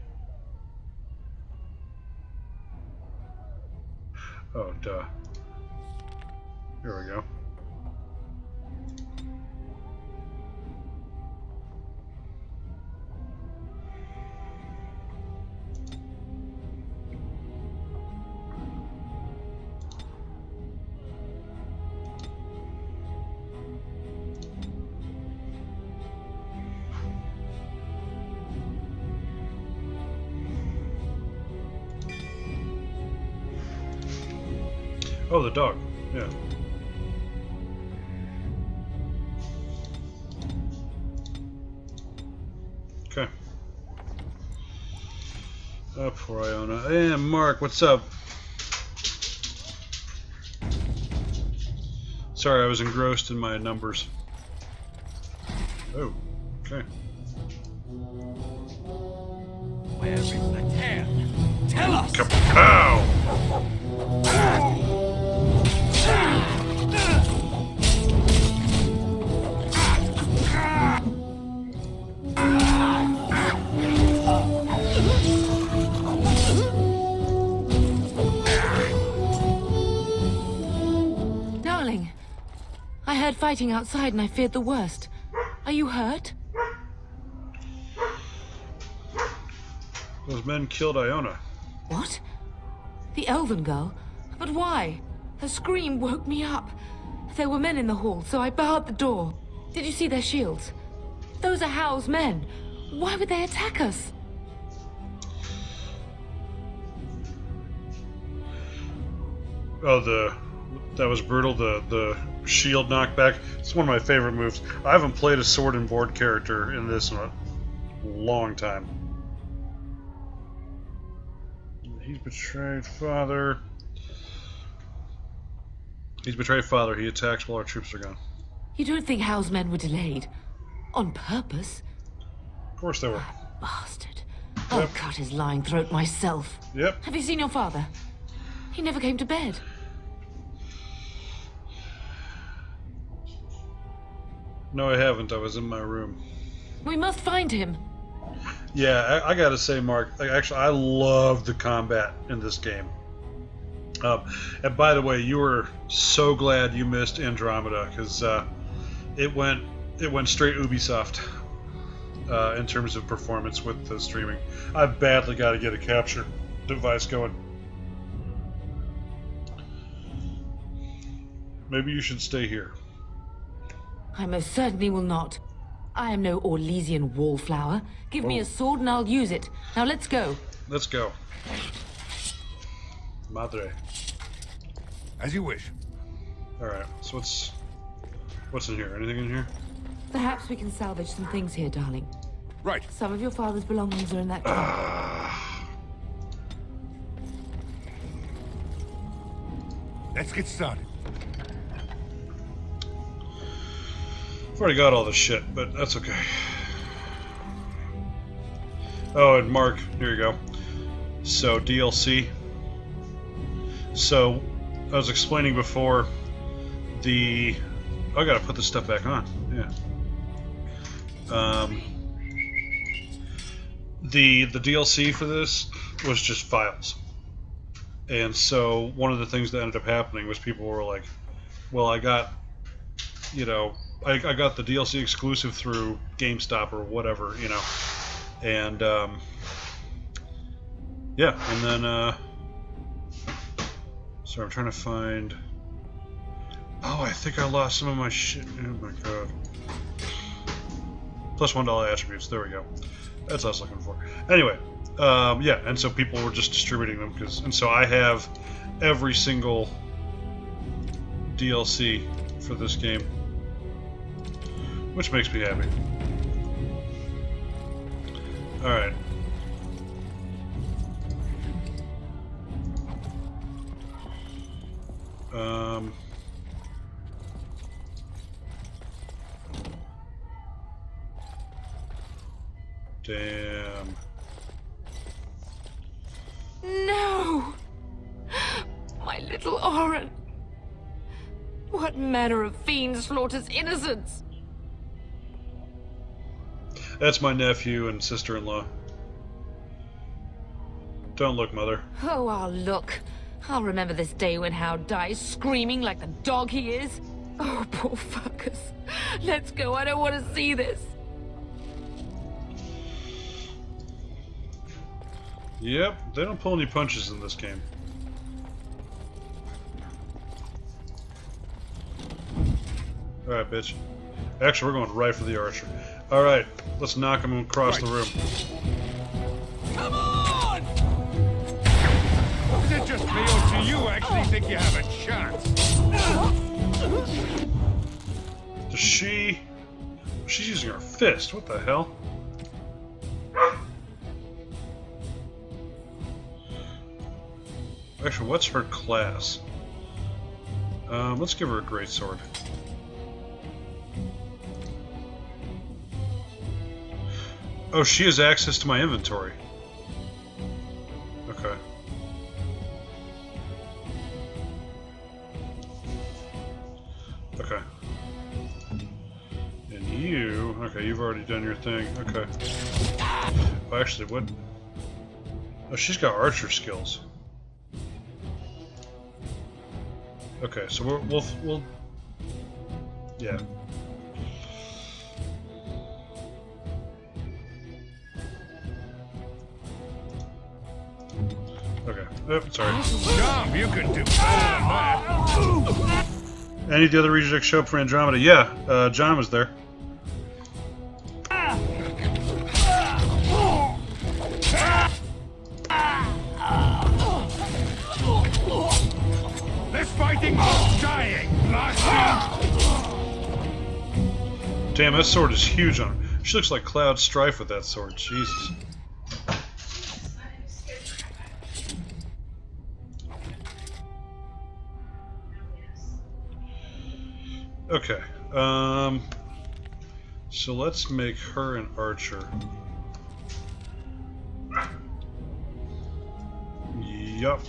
Oh, duh. Here we go. Oh, the dog. Yeah. Okay. Up for Iona. Hey, Mark, what's up? Sorry, I was engrossed in my numbers. Oh, okay. Where is the tail? Tell us! Kapow! Darling, I heard fighting outside and I feared the worst. Are you hurt? Those men killed Iona. What? The elven girl? But why? Her scream woke me up. There were men in the hall, so I barred the door. Did you see their shields? Those are Hal's men. Why would they attack us? Oh, that was brutal. The shield knockback. It's one of my favorite moves. I haven't played a sword and board character in this in a long time. He's betrayed father. He's betrayed father. He attacks while our troops are gone. You don't think Hal's men were delayed? On purpose? Of course they were. Bastard. I'll cut his lying throat myself. Yep. Have you seen your father? He never came to bed. No, I haven't. I was in my room. We must find him. Yeah, I gotta say, Mark, actually, I love the combat in this game. And by the way, you were so glad you missed Andromeda, because it went straight Ubisoft in terms of performance with the streaming. I've badly got to get a capture device going. Maybe you should stay here. I most certainly will not. I am no Orlesian wallflower. Give me a sword and I'll use it. Now let's go. Let's go. Madre. As you wish. Alright, so what's in here? Anything in here? Perhaps we can salvage some things here, darling. Right. Some of your father's belongings are in that trunk. Let's get started. I've already got all this shit, but that's okay. Oh, and Mark, here you go. So, DLC. So, I was explaining before the... Oh, I gotta put this stuff back on. Yeah. The DLC for this was just files. And so, one of the things that ended up happening was people were like, well, I got, you know, I got the DLC exclusive through GameStop or whatever, you know. And, yeah, and then, so I'm trying to find... Oh, I think I lost some of my shit. Oh my god. Plus $1 attributes, there we go. That's what I was looking for. Anyway, yeah, and so people were just distributing them, and so I have every single DLC for this game, which makes me happy. Alright. Damn. No! My little Oren! What manner of fiend slaughters innocents? That's my nephew and sister-in-law. Don't look, Mother. Oh, I'll look. I'll remember this day when Hal dies screaming like the dog he is. Oh, poor fuckers. Let's go, I don't want to see this. Yep, they don't pull any punches in this game. Alright, bitch. Actually, we're going right for the archer. Alright, let's knock him across the room. Come on! Is it just me, or do you actually think you have a chance? Does she... She's using her fist. What the hell? Actually, what's her class? Let's give her a greatsword. Oh, she has access to my inventory. Okay. Okay. And you... Okay, you've already done your thing. Okay. Oh, actually, what... Oh, she's got archer skills. Okay, so we'll yeah. Okay. Oh, sorry. Jump, you can do better than that. Any of the other rejects show up for Andromeda? Yeah, John was there. This fighting is dying. Damn, that sword is huge on her. She looks like Cloud Strife with that sword. Jesus. Okay. So let's make her an archer. Yup.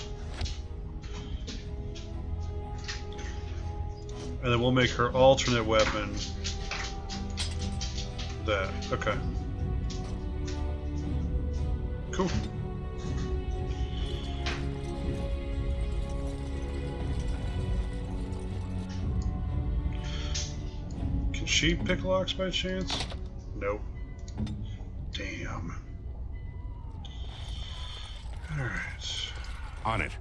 And then we'll make her alternate weapon that. Okay. Cool. Can she pick locks by chance? Nope. Damn. Alright. On it.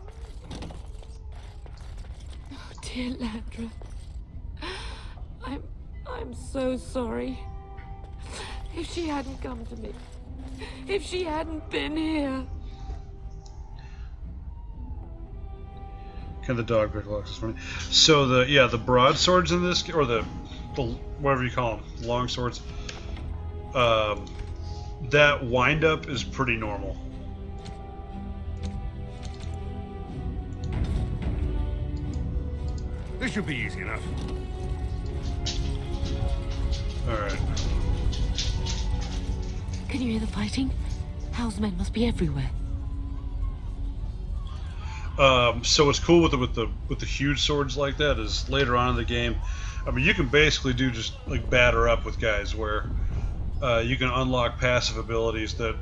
Oh, dear Landra. I'm so sorry. If she hadn't come to me, if she hadn't been here. Can the dog pick locks? Is funny. So the broadswords in this, or the whatever you call them, long swords. That wind up is pretty normal. This should be easy enough. Alright. Can you hear the fighting? Hal's men must be everywhere. So what's cool with the huge swords like that is later on in the game, I mean, you can basically do just like batter up with guys where you can unlock passive abilities that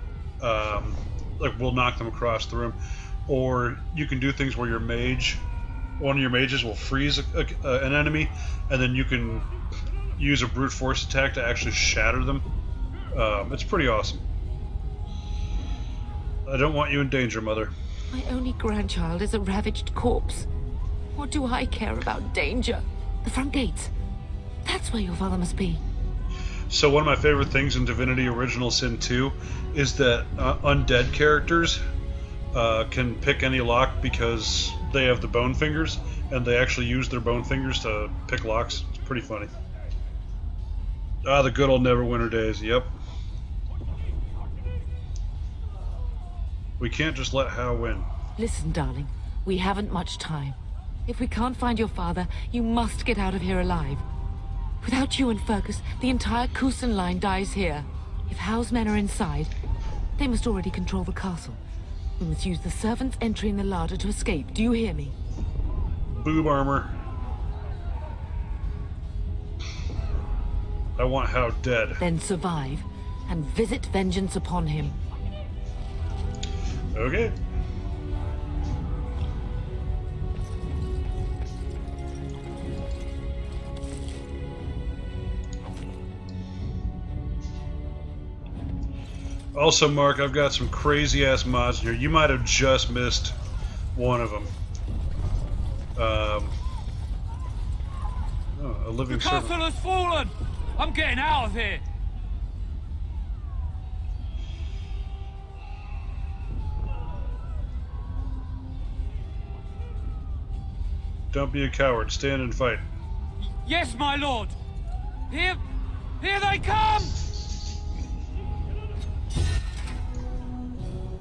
like will knock them across the room, or you can do things where your mage, one of your mages will freeze an enemy, and then you can use a brute force attack to actually shatter them. It's pretty awesome. I don't want you in danger, Mother. My only grandchild is a ravaged corpse. What do I care about danger? The front gates. That's where your father must be. So one of my favorite things in Divinity Original Sin 2 is that undead characters can pick any lock because they have the bone fingers, and they actually use their bone fingers to pick locks. It's pretty funny. Ah, the good old Neverwinter days, yep. We can't just let Hal win. Listen, darling. We haven't much time. If we can't find your father, you must get out of here alive. Without you and Fergus, the entire Kusen line dies here. If Hal's men are inside, they must already control the castle. We must use the servants' entry in the larder to escape. Do you hear me? Boob armor. I want Hal dead. Then survive, and visit vengeance upon him. Okay. Also, Mark, I've got some crazy-ass mods in here. You might have just missed one of them. Oh, a living The servant. castle has fallen! I'm getting out of here! Don't be a coward. Stand and fight. Yes, my lord! Here they come!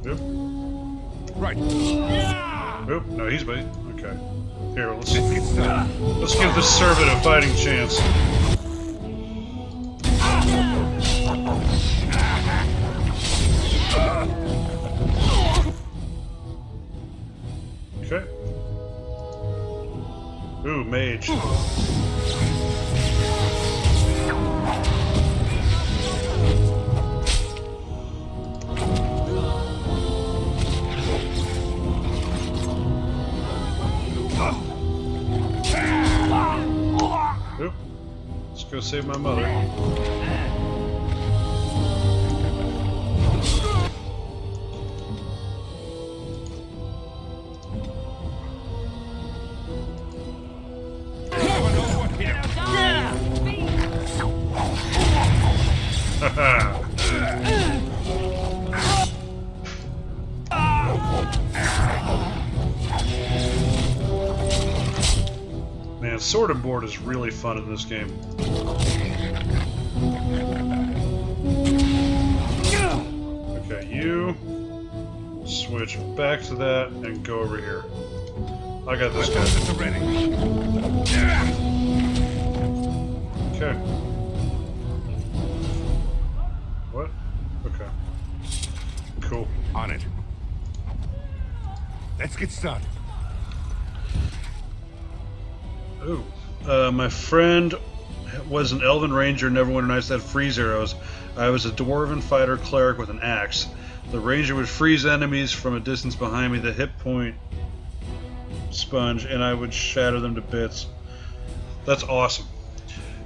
Yep. Right. Oop, no, he's busy. Okay. Here, let's give this servant a fighting chance. Okay. Ooh, mage. Oop. Let's go save my mother. Man, sword and board is really fun in this game. Okay, you switch back to that and go over here. I got this guy. Okay. What? Okay. Cool. On it. Let's get started. Ooh. My friend was an elven ranger, Neverwinter Nights that had freeze arrows. I was a dwarven fighter cleric with an axe. The ranger would freeze enemies from a distance behind me, the hit point sponge, and I would shatter them to bits. That's awesome.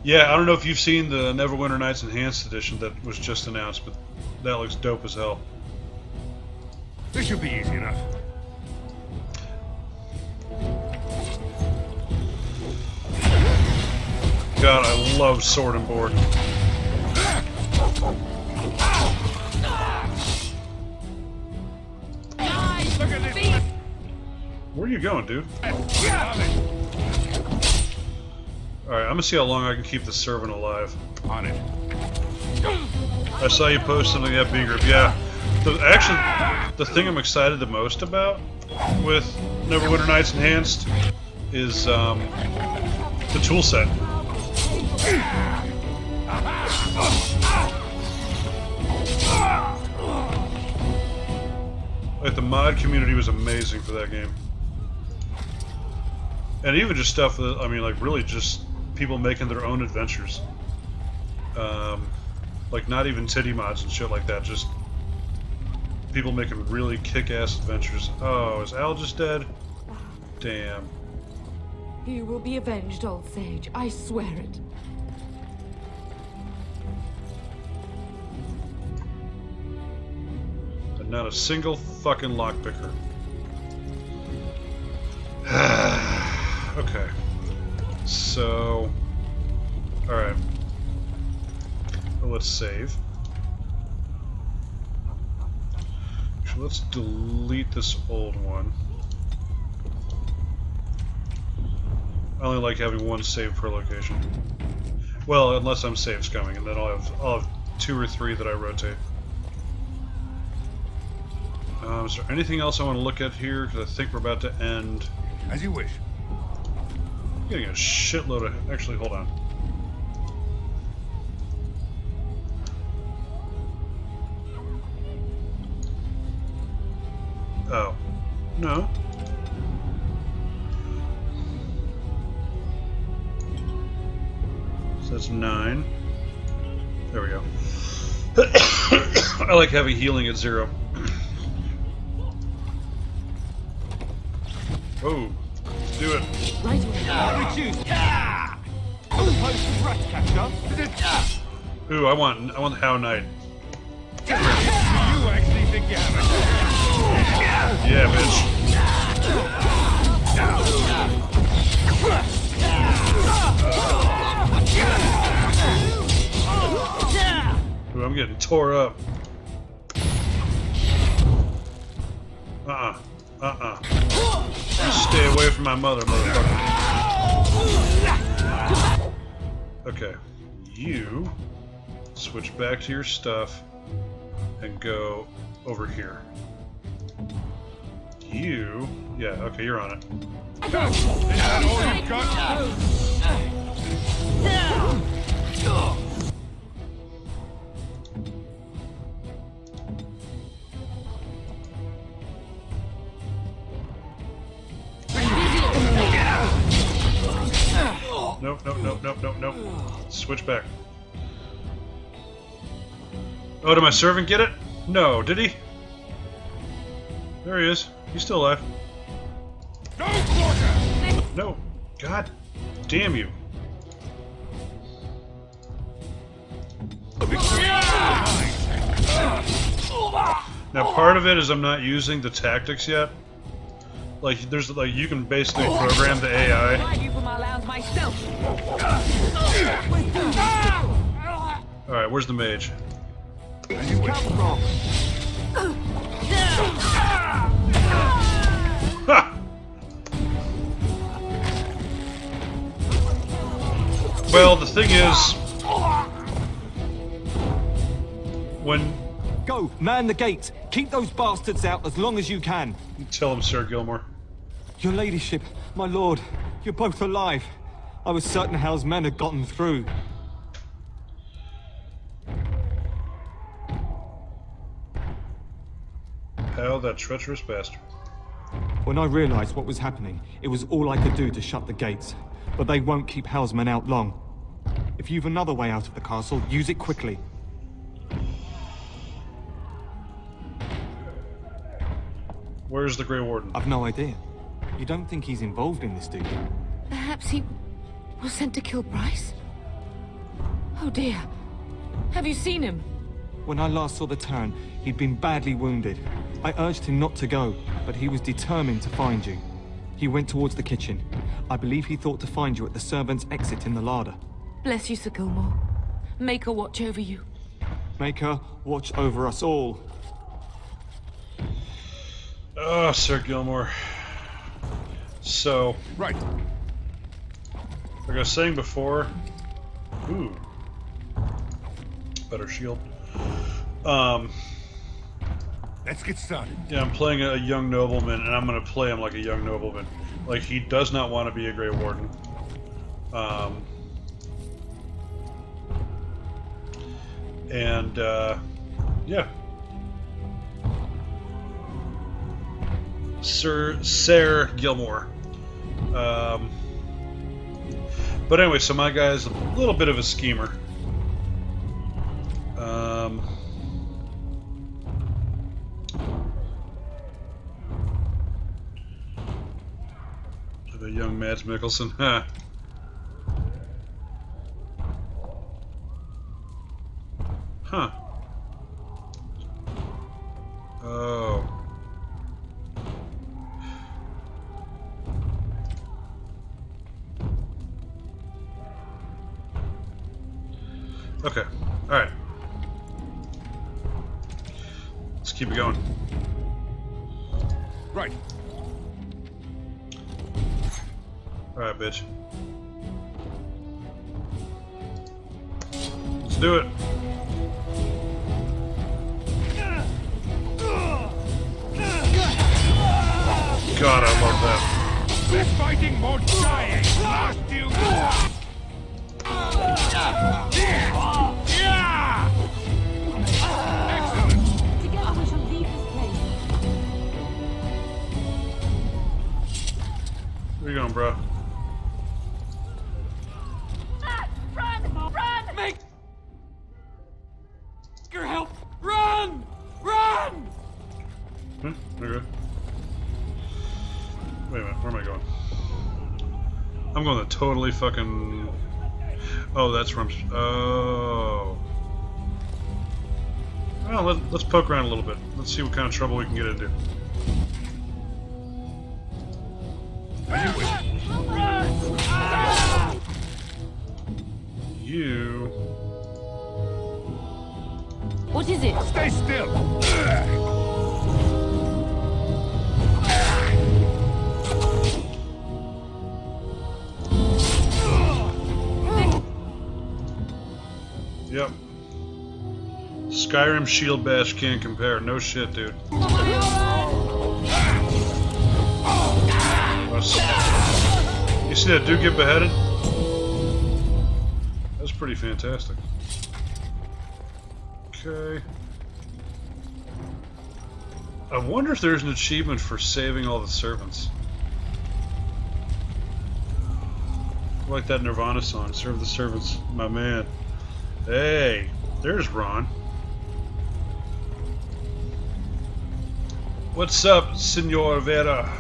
Yeah, I don't know if you've seen the Neverwinter Nights Enhanced Edition that was just announced, but that looks dope as hell. This should be easy enough. God, I love sword and board. Where are you going, dude? Alright, I'm gonna see how long I can keep the servant alive. On it. I saw you post something at B Group. Yeah. Actually, the thing I'm excited the most about with Neverwinter Nights Enhanced is the tool set. Like, the mod community was amazing for that game. And even just stuff that, I mean, like, really just people making their own adventures. Like, not even titty mods and shit like that, just people making really kick-ass adventures. Oh, is Al just dead? Damn. You will be avenged, old sage. I swear it. And not a single fucking lockpicker. Okay. So... Alright. Well, let's save. Actually, let's delete this old one. I only like having one save per location. Well, unless I'm save scumming, and then I'll have 2 or 3 that I rotate. Is there anything else I want to look at here? Because I think we're about to end. As you wish. I'm getting a shitload of... Actually, hold on. Oh. No. So that's 9. There we go. I like having healing at 0. Whoa. Let's do it. Right. Ooh, I want How Knight. You actually think you have it? Yeah, bitch. Ooh, I'm getting tore up. Stay away from my mother, motherfucker. Okay. You switch back to your stuff and go over here. You... Yeah, okay, you're on it. Is that all you've got? Nope. Switch back. Oh, did my servant get it? No, did he? There he is. He's still alive. No. God damn you. Now, part of it is I'm not using the tactics yet. Like, there's like you can basically program the AI. All right, where's the mage? Ha! Well, the thing is, when go man the gate, keep those bastards out as long as you can. Tell him, Sir Gilmore. Your ladyship, my lord, you're both alive. I was certain Hal's men had gotten through. Hal, that treacherous bastard. When I realized what was happening, it was all I could do to shut the gates. But they won't keep Hal's men out long. If you've another way out of the castle, use it quickly. Where's the Grey Warden? I've no idea. You don't think he's involved in this, do you? Perhaps he was sent to kill Bryce? Oh dear. Have you seen him? When I last saw the Terran, he'd been badly wounded. I urged him not to go, but he was determined to find you. He went towards the kitchen. I believe he thought to find you at the servants' exit in the larder. Bless you, Sir Gilmore. Make her watch over you. Make her watch over us all. Oh, Sir Gilmore. So... Right. Like I was saying before... Ooh. Better shield. Let's get started. Yeah, I'm playing a young nobleman, and I'm going to play him like a young nobleman. Like, he does not want to be a Grey Warden. And yeah, Sir Gilmore. But anyway, so my guy's a little bit of a schemer. The young Mads Mikkelsen. Huh. Huh. Oh. Okay. All right. Let's keep it going. Right. All right, bitch. Let's do it. God, I love that. Less fighting, more dying. Last you. Excellent. Together we shall leave this place. Where you going, bro? Run! Run! Make your help! Run! Run! Okay. Wait a minute, where am I going? I'm going to totally fucking... Oh, that's where I'm... Oh. Well, let's poke around a little bit. Let's see what kind of trouble we can get into. You... What is it? Stay still! Yep. Skyrim Shield Bash can't compare. No shit, dude. You see that dude get beheaded? That's pretty fantastic. Okay. I wonder if there's an achievement for saving all the servants. I like that Nirvana song, Serve the Servants, my man. Hey, there's Ron. What's up, Senor Vera?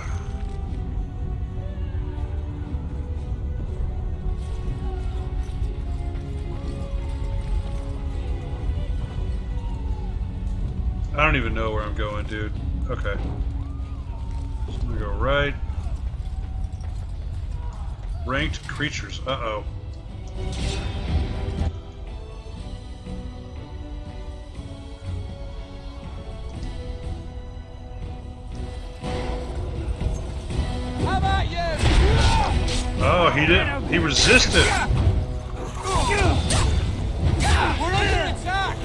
I don't even know where I'm going, dude. Okay. Just gonna go right. Ranked creatures. Uh-oh. How about you? Oh, he did. He resisted. We're under attack!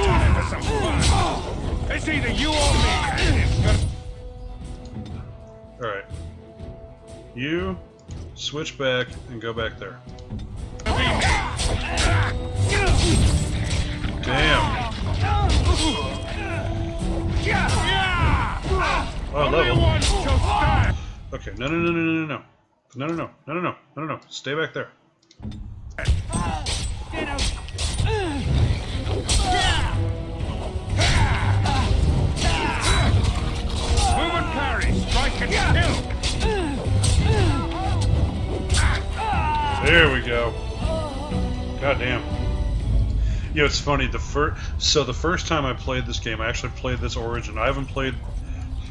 Into some fun. It's either you or me, and it's gonna... Alright. You switch back and go back there. Damn. Oh, level. Okay, no. Stay back there. Move and parry, strike and kill. There we go. God damn. You know, it's funny. The first time I played this game, I actually played this Origin. I haven't played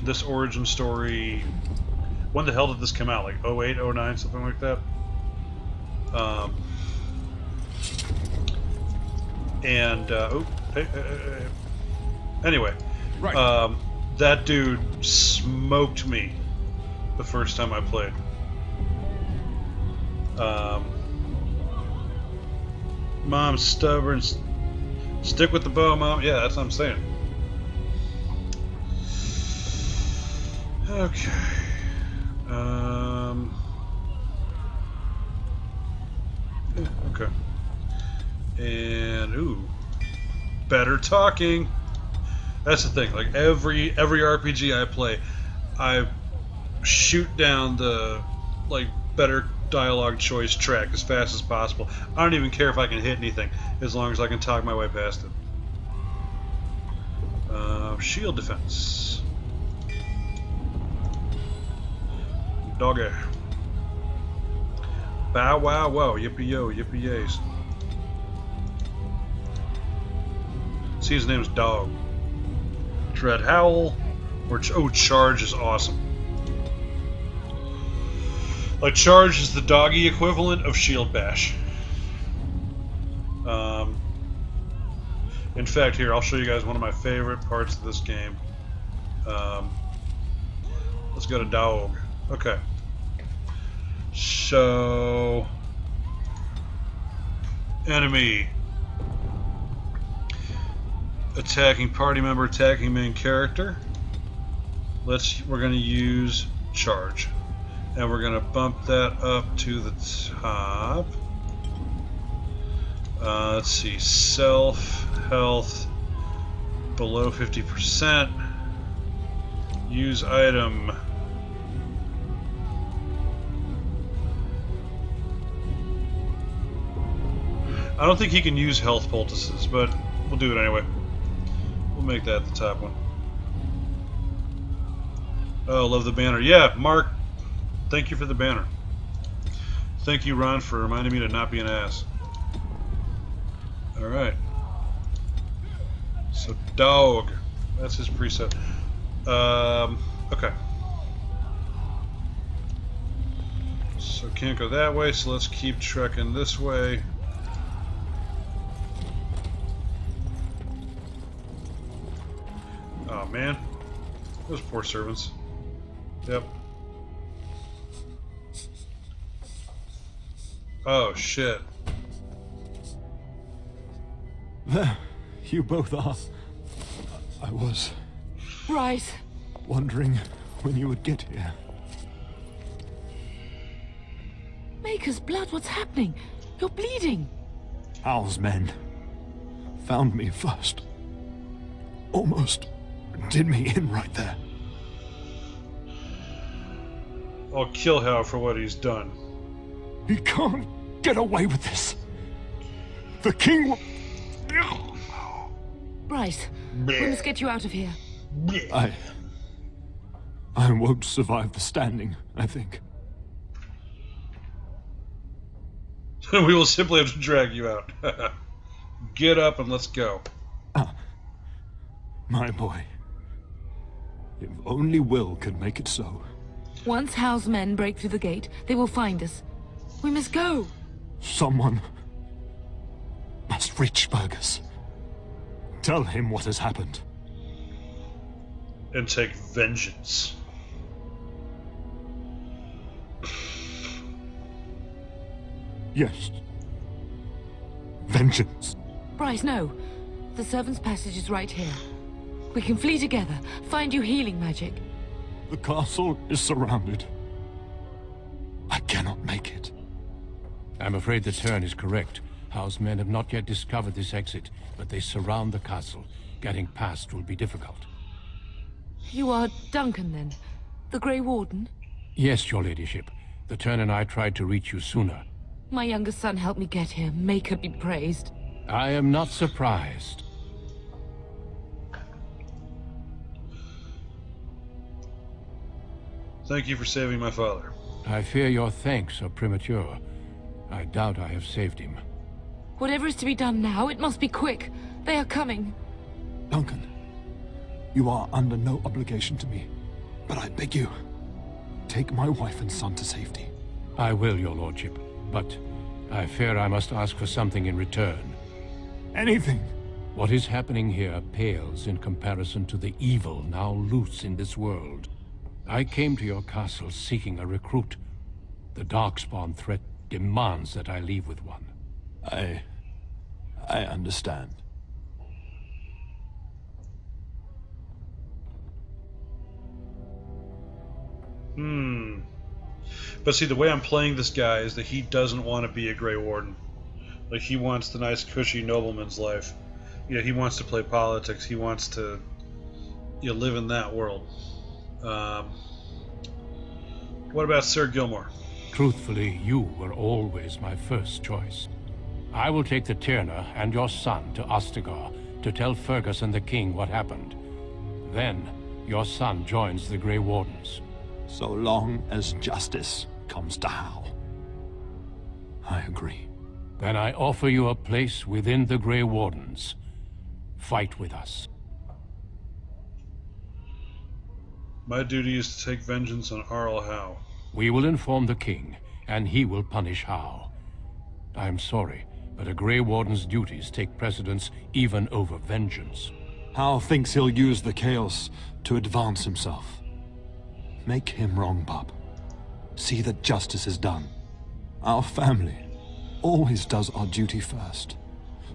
this Origin story. When the hell did this come out? Like 08, 09, something like that. Anyway, right. That dude smoked me the first time I played. Mom's stubborn. Stick with the bow, Mom. Yeah, that's what I'm saying. Okay. Yeah, okay. And ooh, better talking. That's the thing. Like every RPG I play, I shoot down the like better dialogue choice track as fast as possible. I don't even care if I can hit anything, as long as I can talk my way past it. Shield defense. Doggy. Bow wow wow, yippee yo, yippee yays. See, his name's Dog. Dread Howl. Or Charge is awesome. Like, Charge is the doggy equivalent of Shield Bash. In fact, here, I'll show you guys one of my favorite parts of this game. Let's go to Dog. Okay. So... Enemy. Attacking party member, attacking main character. We're going to use Charge. And we're going to bump that up to the top. Let's see, self, health, below 50%. Use item. I don't think he can use health poultices, but we'll do it anyway. We'll make that the top one. Oh, love the banner. Yeah, Mark, thank you for the banner. Thank you, Ron, for reminding me to not be an ass. Alright. So, Dog. That's his preset. Okay. So, can't go that way, so let's keep trekking this way. Oh, man. Those poor servants. Yep. Oh, shit. There, you both are. I was... Bryce. Wondering when you would get here. Maker's blood, what's happening? You're bleeding. Hal's men found me first. Almost did me in right there. I'll kill Hal for what he's done. He can't get away with this. The king will... Bryce, we must get you out of here. I won't survive the standing, I think. We will simply have to drag you out. Get up and let's go. My boy. If only Will could make it so. Once Hal's men break through the gate, they will find us. We must go. Someone must reach Fergus. Tell him what has happened. And take vengeance. Yes. Vengeance. Bryce, no. The servant's passage is right here. We can flee together, find you healing magic. The castle is surrounded. I cannot make it. I'm afraid the turn is correct. Hal's men have not yet discovered this exit, but they surround the castle. Getting past will be difficult. You are Duncan, then? The Grey Warden? Yes, your ladyship. The turn and I tried to reach you sooner. My younger son helped me get here. Maker be praised. I am not surprised. Thank you for saving my father. I fear your thanks are premature. I doubt I have saved him. Whatever is to be done now, it must be quick. They are coming. Duncan, you are under no obligation to me, but I beg you, take my wife and son to safety. I will, your lordship, but I fear I must ask for something in return. Anything. What is happening here pales in comparison to the evil now loose in this world. I came to your castle seeking a recruit. The Darkspawn threat demands that I leave with one. I understand. But see, the way I'm playing this guy is that he doesn't want to be a Grey Warden. Like, he wants the nice, cushy nobleman's life. He wants to play politics. He wants to live in that world. What about Sir Gilmore? Truthfully, you were always my first choice. I will take the Tyrna and your son to Ostagar to tell Fergus and the king what happened. Then, your son joins the Grey Wardens. So long as justice comes to Hal. I agree. Then I offer you a place within the Grey Wardens. Fight with us. My duty is to take vengeance on Arl Howe. We will inform the king, and he will punish Howe. I am sorry, but a Grey Warden's duties take precedence even over vengeance. Hal thinks he'll use the chaos to advance himself. Make him wrong, bub. See that justice is done. Our family always does our duty first.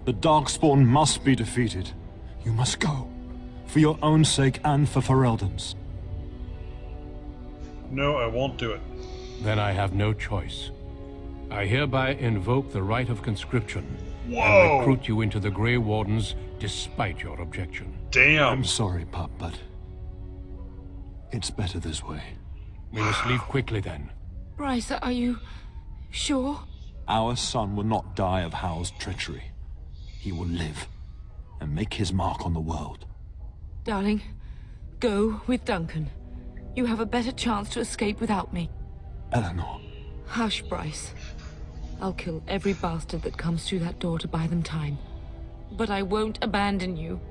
The Darkspawn must be defeated. You must go. For your own sake and for Ferelden's. No, I won't do it. Then I have no choice. I hereby invoke the right of conscription Whoa! And recruit you into the Grey Wardens despite your objection. Damn! I'm sorry, pup, but it's better this way. We must leave quickly then. Bryce, are you sure? Our son will not die of Hal's treachery. He will live and make his mark on the world. Darling, go with Duncan. You have a better chance to escape without me. Eleanor. Hush, Bryce. I'll kill every bastard that comes through that door to buy them time. But I won't abandon you.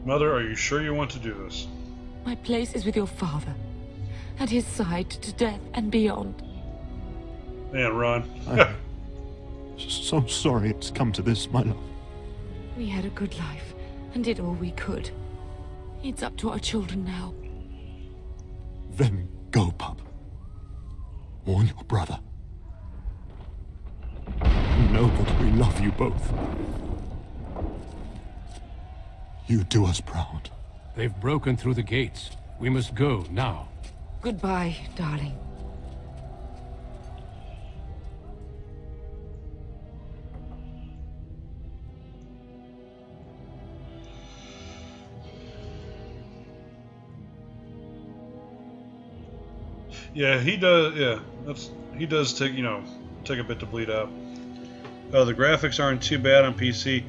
Mother, are you sure you want to do this? My place is with your father. At his side to death and beyond. Man, Ron. I'm so sorry it's come to this, my love. We had a good life and did all we could. It's up to our children now. Then go, pup. Warn your brother. Know that we love you both. You do us proud. They've broken through the gates. We must go now. Goodbye, darling. Yeah, he does. Yeah, he does take take a bit to bleed out. The graphics aren't too bad on PC.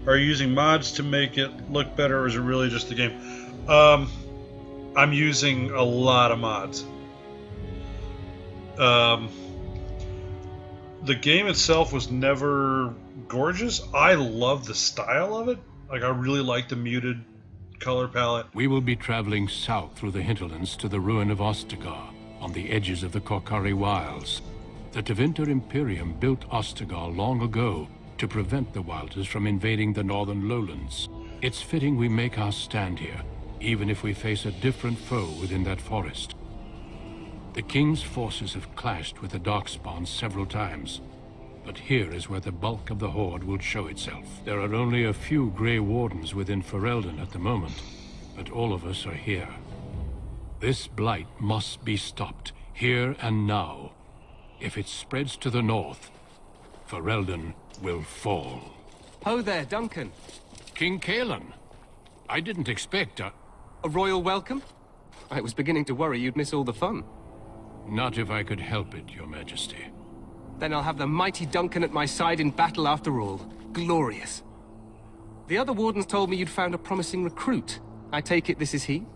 Are you using mods to make it look better, or is it really just the game? I'm using a lot of mods. The game itself was never gorgeous. I love the style of it. Like, I really like the muted color palette. We will be traveling south through the hinterlands to the ruin of Ostagar, on the edges of the Korkari Wilds. The Tevinter Imperium built Ostagar long ago to prevent the Wilders from invading the northern lowlands. It's fitting we make our stand here, even if we face a different foe within that forest. The King's forces have clashed with the Darkspawn several times, but here is where the bulk of the Horde will show itself. There are only a few Grey Wardens within Ferelden at the moment, but all of us are here. This blight must be stopped, here and now. If it spreads to the north, Ferelden will fall. Ho there, Duncan. King Kaelan. I didn't expect a royal welcome? I was beginning to worry you'd miss all the fun. Not if I could help it, Your Majesty. Then I'll have the mighty Duncan at my side in battle after all. Glorious. The other wardens told me you'd found a promising recruit. I take it this is he?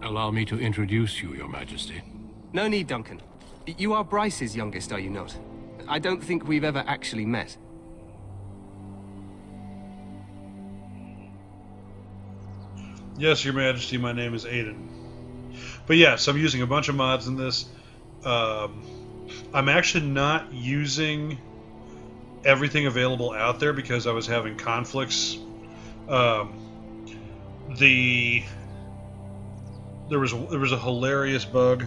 Allow me to introduce you, Your Majesty. No need, Duncan. You are Bryce's youngest, are you not? I don't think we've ever actually met. Yes, Your Majesty, my name is Aiden. But yes, I'm using a bunch of mods in this. I'm actually not using everything available out there because I was having conflicts. There was a hilarious bug.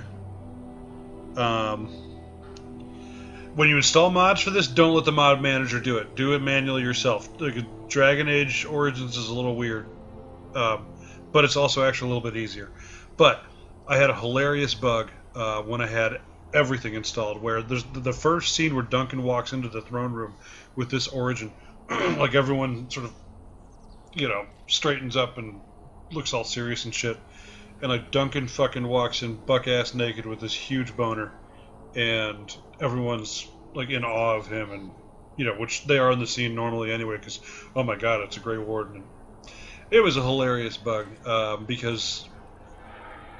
When you install mods for this, don't let the mod manager do it. Do it manually yourself. Dragon Age Origins is a little weird, but it's also actually a little bit easier. But I had a hilarious bug when I had everything installed, where there's the first scene where Duncan walks into the throne room with this origin, like everyone sort of, straightens up and looks all serious and shit, and like Duncan fucking walks in buck-ass naked with this huge boner, and everyone's like in awe of him, and which they are in the scene normally anyway, because oh my god, it's a Grey Warden. And it was a hilarious bug, because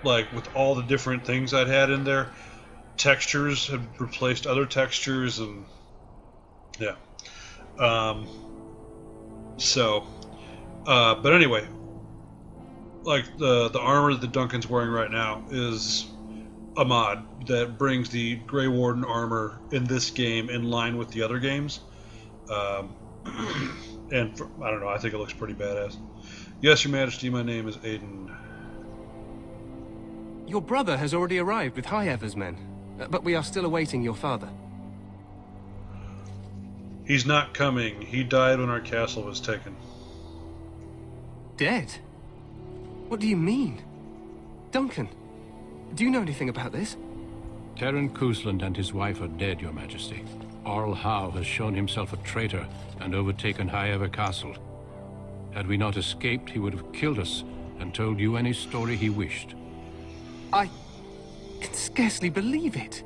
like with all the different things I'd had in there, textures had replaced other textures, and yeah. But anyway, like the armor that Duncan's wearing right now is a mod that brings the Grey Warden armor in this game in line with the other games. And I don't know, I think it looks pretty badass. Yes, Your Majesty, my name is Aiden. Your brother has already arrived with High Ever's men, but we are still awaiting your father. He's not coming. He died when our castle was taken. Dead? What do you mean? Duncan, do you know anything about this? Terran Cousland and his wife are dead, Your Majesty. Arl Howe has shown himself a traitor and overtaken High Ever Castle. Had we not escaped, he would have killed us and told you any story he wished. I can scarcely believe it.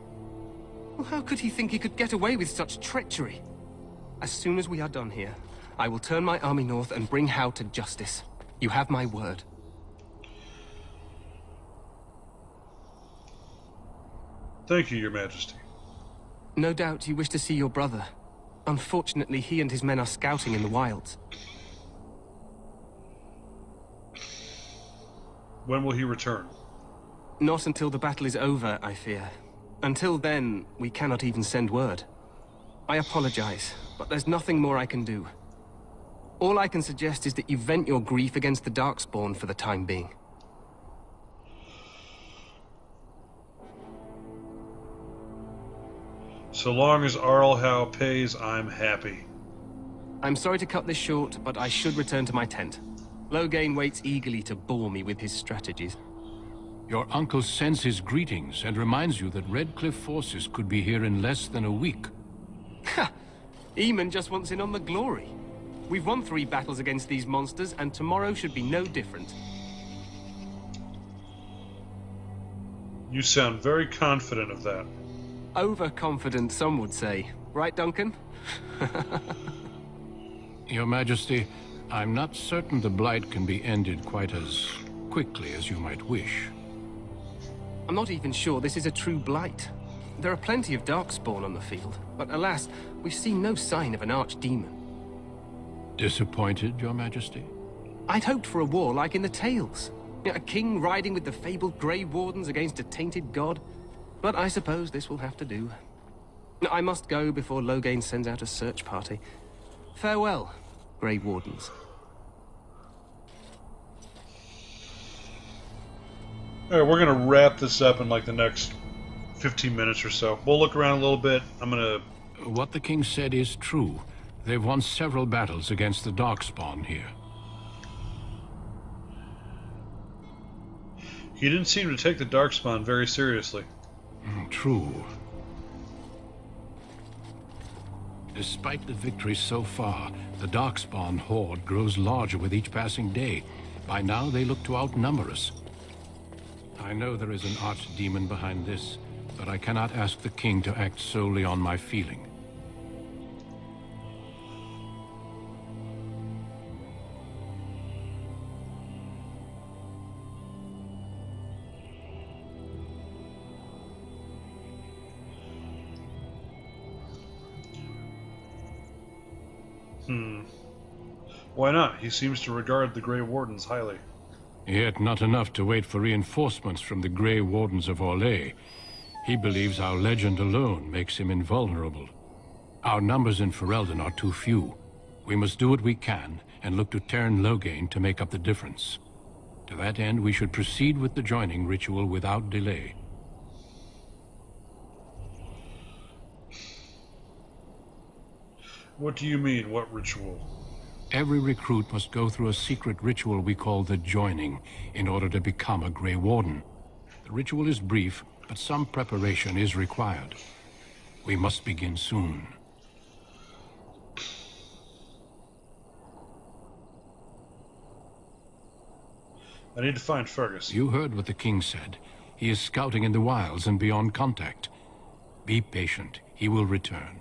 Well, how could he think he could get away with such treachery? As soon as we are done here, I will turn my army north and bring Howe to justice. You have my word. Thank you, Your Majesty. No doubt you wish to see your brother. Unfortunately, he and his men are scouting in the wilds. When will he return? Not until the battle is over, I fear. Until then, we cannot even send word. I apologize, but there's nothing more I can do. All I can suggest is that you vent your grief against the Darkspawn for the time being. So long as Arl Howe pays, I'm happy. I'm sorry to cut this short, but I should return to my tent. Loghain waits eagerly to bore me with his strategies. Your uncle sends his greetings and reminds you that Redcliffe forces could be here in less than a week. Ha! Eamon just wants in on the glory. We've won 3 battles against these monsters, and tomorrow should be no different. You sound very confident of that. Overconfident, some would say. Right, Duncan? Your Majesty, I'm not certain the Blight can be ended quite as quickly as you might wish. I'm not even sure this is a true Blight. There are plenty of Darkspawn on the field, but alas, we've seen no sign of an archdemon. Disappointed, Your Majesty? I'd hoped for a war like in the tales. A king riding with the fabled Grey Wardens against a tainted god. But I suppose this will have to do. I must go before Loghain sends out a search party. Farewell, Grey Wardens. Alright, we're gonna wrap this up in like the next 15 minutes or so. We'll look around a little bit. What the king said is true. They've won several battles against the Darkspawn here. He didn't seem to take the Darkspawn very seriously. True. Despite the victory so far, the Darkspawn horde grows larger with each passing day. By now, they look to outnumber us. I know there is an archdemon behind this, but I cannot ask the king to act solely on my feeling. Why not? He seems to regard the Grey Wardens highly. Yet not enough to wait for reinforcements from the Grey Wardens of Orlais. He believes our legend alone makes him invulnerable. Our numbers in Ferelden are too few. We must do what we can and look to Terran Loghain to make up the difference. To that end, we should proceed with the joining ritual without delay. What do you mean, what ritual? Every recruit must go through a secret ritual we call the Joining in order to become a Grey Warden. The ritual is brief, but some preparation is required. We must begin soon. I need to find Fergus. You heard what the king said. He is scouting in the wilds and beyond contact. Be patient. He will return.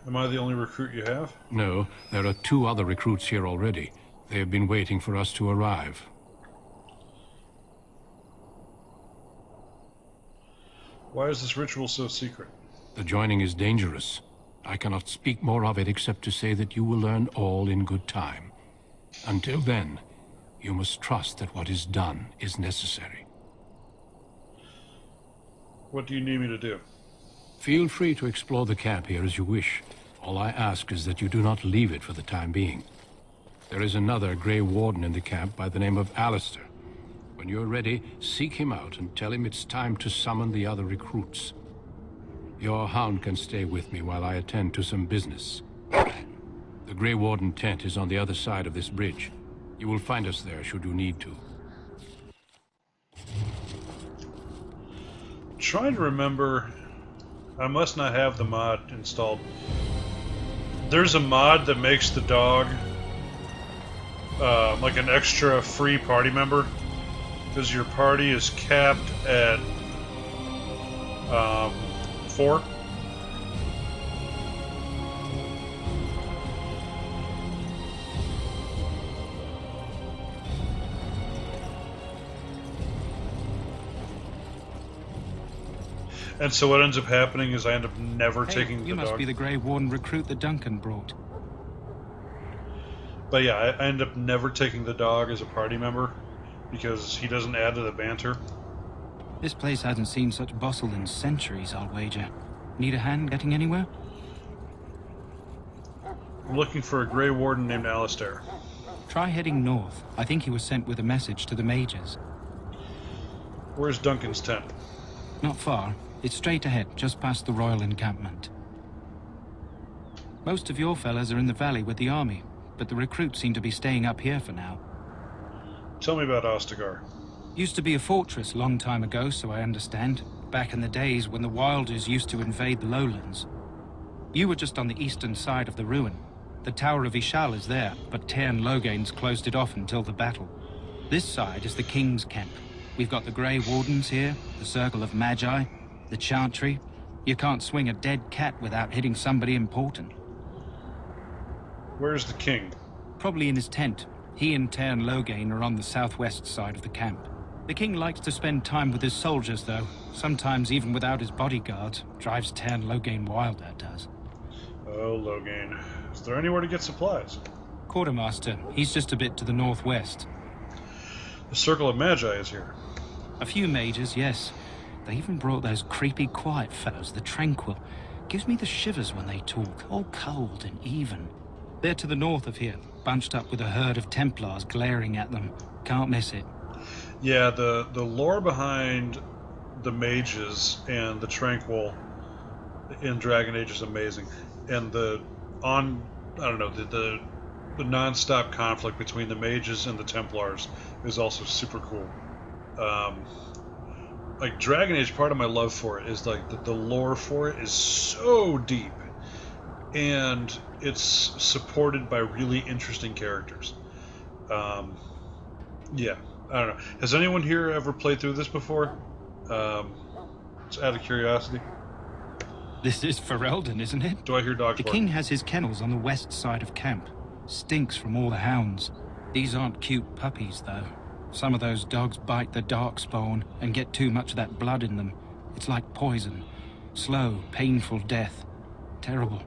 Am I the only recruit you have? No, there are 2 other recruits here already. They have been waiting for us to arrive. Why is this ritual so secret? The joining is dangerous. I cannot speak more of it except to say that you will learn all in good time. Until then, you must trust that what is done is necessary. What do you need me to do? Feel free to explore the camp here as you wish. All I ask is that you do not leave it for the time being. There is another Grey Warden in the camp by the name of Alistair. When you're ready, seek him out and tell him it's time to summon the other recruits. Your hound can stay with me while I attend to some business. The Grey Warden tent is on the other side of this bridge. You will find us there should you need to. Trying to remember... I must not have the mod installed. There's a mod that makes the dog like an extra free party member, because your party is capped at 4. And so what ends up happening is I end up never taking the dog. You must be the Grey Warden recruit that Duncan brought. But yeah, I end up never taking the dog as a party member because he doesn't add to the banter. This place hasn't seen such bustle in centuries, I'll wager. Need a hand getting anywhere? I'm looking for a Grey Warden named Alistair. Try heading north. I think he was sent with a message to the mages. Where's Duncan's tent? Not far. It's straight ahead, just past the royal encampment. Most of your fellas are in the valley with the army, but the recruits seem to be staying up here for now. Tell me about Ostagar. Used to be a fortress long time ago, so I understand. Back in the days when the Wilders used to invade the lowlands. You were just on the eastern side of the ruin. The Tower of Ishal is there, but Tairn Logain's closed it off until the battle. This side is the King's camp. We've got the Grey Wardens here, the Circle of Magi, the Chantry. You can't swing a dead cat without hitting somebody important. Where's the king? Probably in his tent. He and Tairn Logain are on the southwest side of the camp. The king likes to spend time with his soldiers, though. Sometimes even without his bodyguards. Drives Tairn Logain wild, that does. Oh, Logain. Is there anywhere to get supplies? Quartermaster. He's just a bit to the northwest. The Circle of Magi is here. A few mages, yes. They even brought those creepy quiet fellows, the Tranquil. Gives me the shivers when they talk, all cold and even. They're to the north of here, bunched up with a herd of Templars glaring at them. Can't miss it. Yeah, the lore behind the mages and the Tranquil in Dragon Age is amazing. And the non-stop conflict between the mages and the Templars is also super cool. Like Dragon Age, part of my love for it is like the lore for it is so deep, and it's supported by really interesting characters. Yeah, I don't know. Has anyone here ever played through this before? Just out of curiosity. This is Ferelden, isn't it? Do I hear dogs The barking? king has his kennels on the west side of camp. Stinks from all the hounds. These aren't cute puppies, though. Some of those dogs bite the darkspawn and get too much of that blood in them. It's like poison. Slow, painful death. Terrible.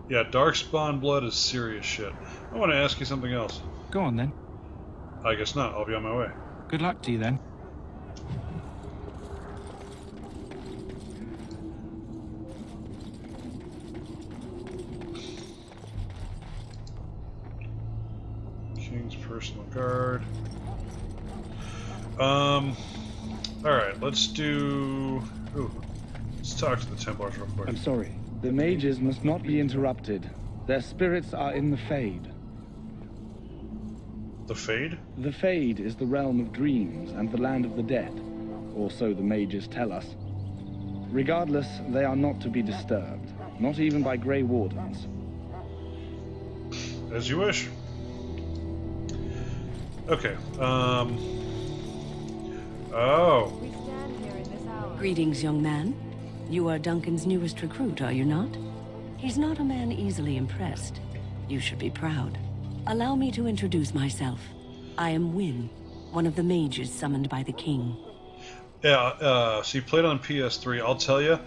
Yeah, darkspawn blood is serious shit. I want to ask you something else. Go on, then. I guess not. I'll be on my way. Good luck to you, then. King's personal guard. Alright, let's talk to the Templars real quick. I'm sorry. The mages must not be interrupted. Their spirits are in the Fade. The Fade? The Fade is the realm of dreams and the land of the dead, or so the mages tell us. Regardless, they are not to be disturbed, not even by Grey Wardens. As you wish. Okay, Oh. Greetings, young man. You are Duncan's newest recruit, are you not? He's not a man easily impressed. You should be proud. Allow me to introduce myself. I am Wynne, one of the mages summoned by the king. Yeah, so you played on PS3. I'll tell you,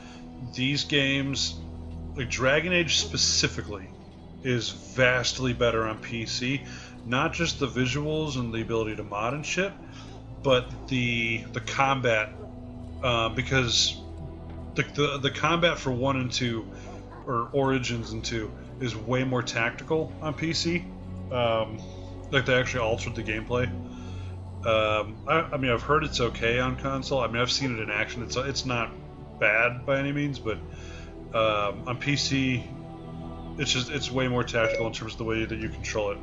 these games, like Dragon Age specifically, is vastly better on PC. Not just the visuals and the ability to mod and shit, but the combat, because the combat for 1 and 2, or Origins and 2, is way more tactical on PC. Like they actually altered the gameplay. I mean, I've heard it's okay on console. I mean, I've seen it in action. It's not bad by any means, but on PC, it's way more tactical in terms of the way that you control it.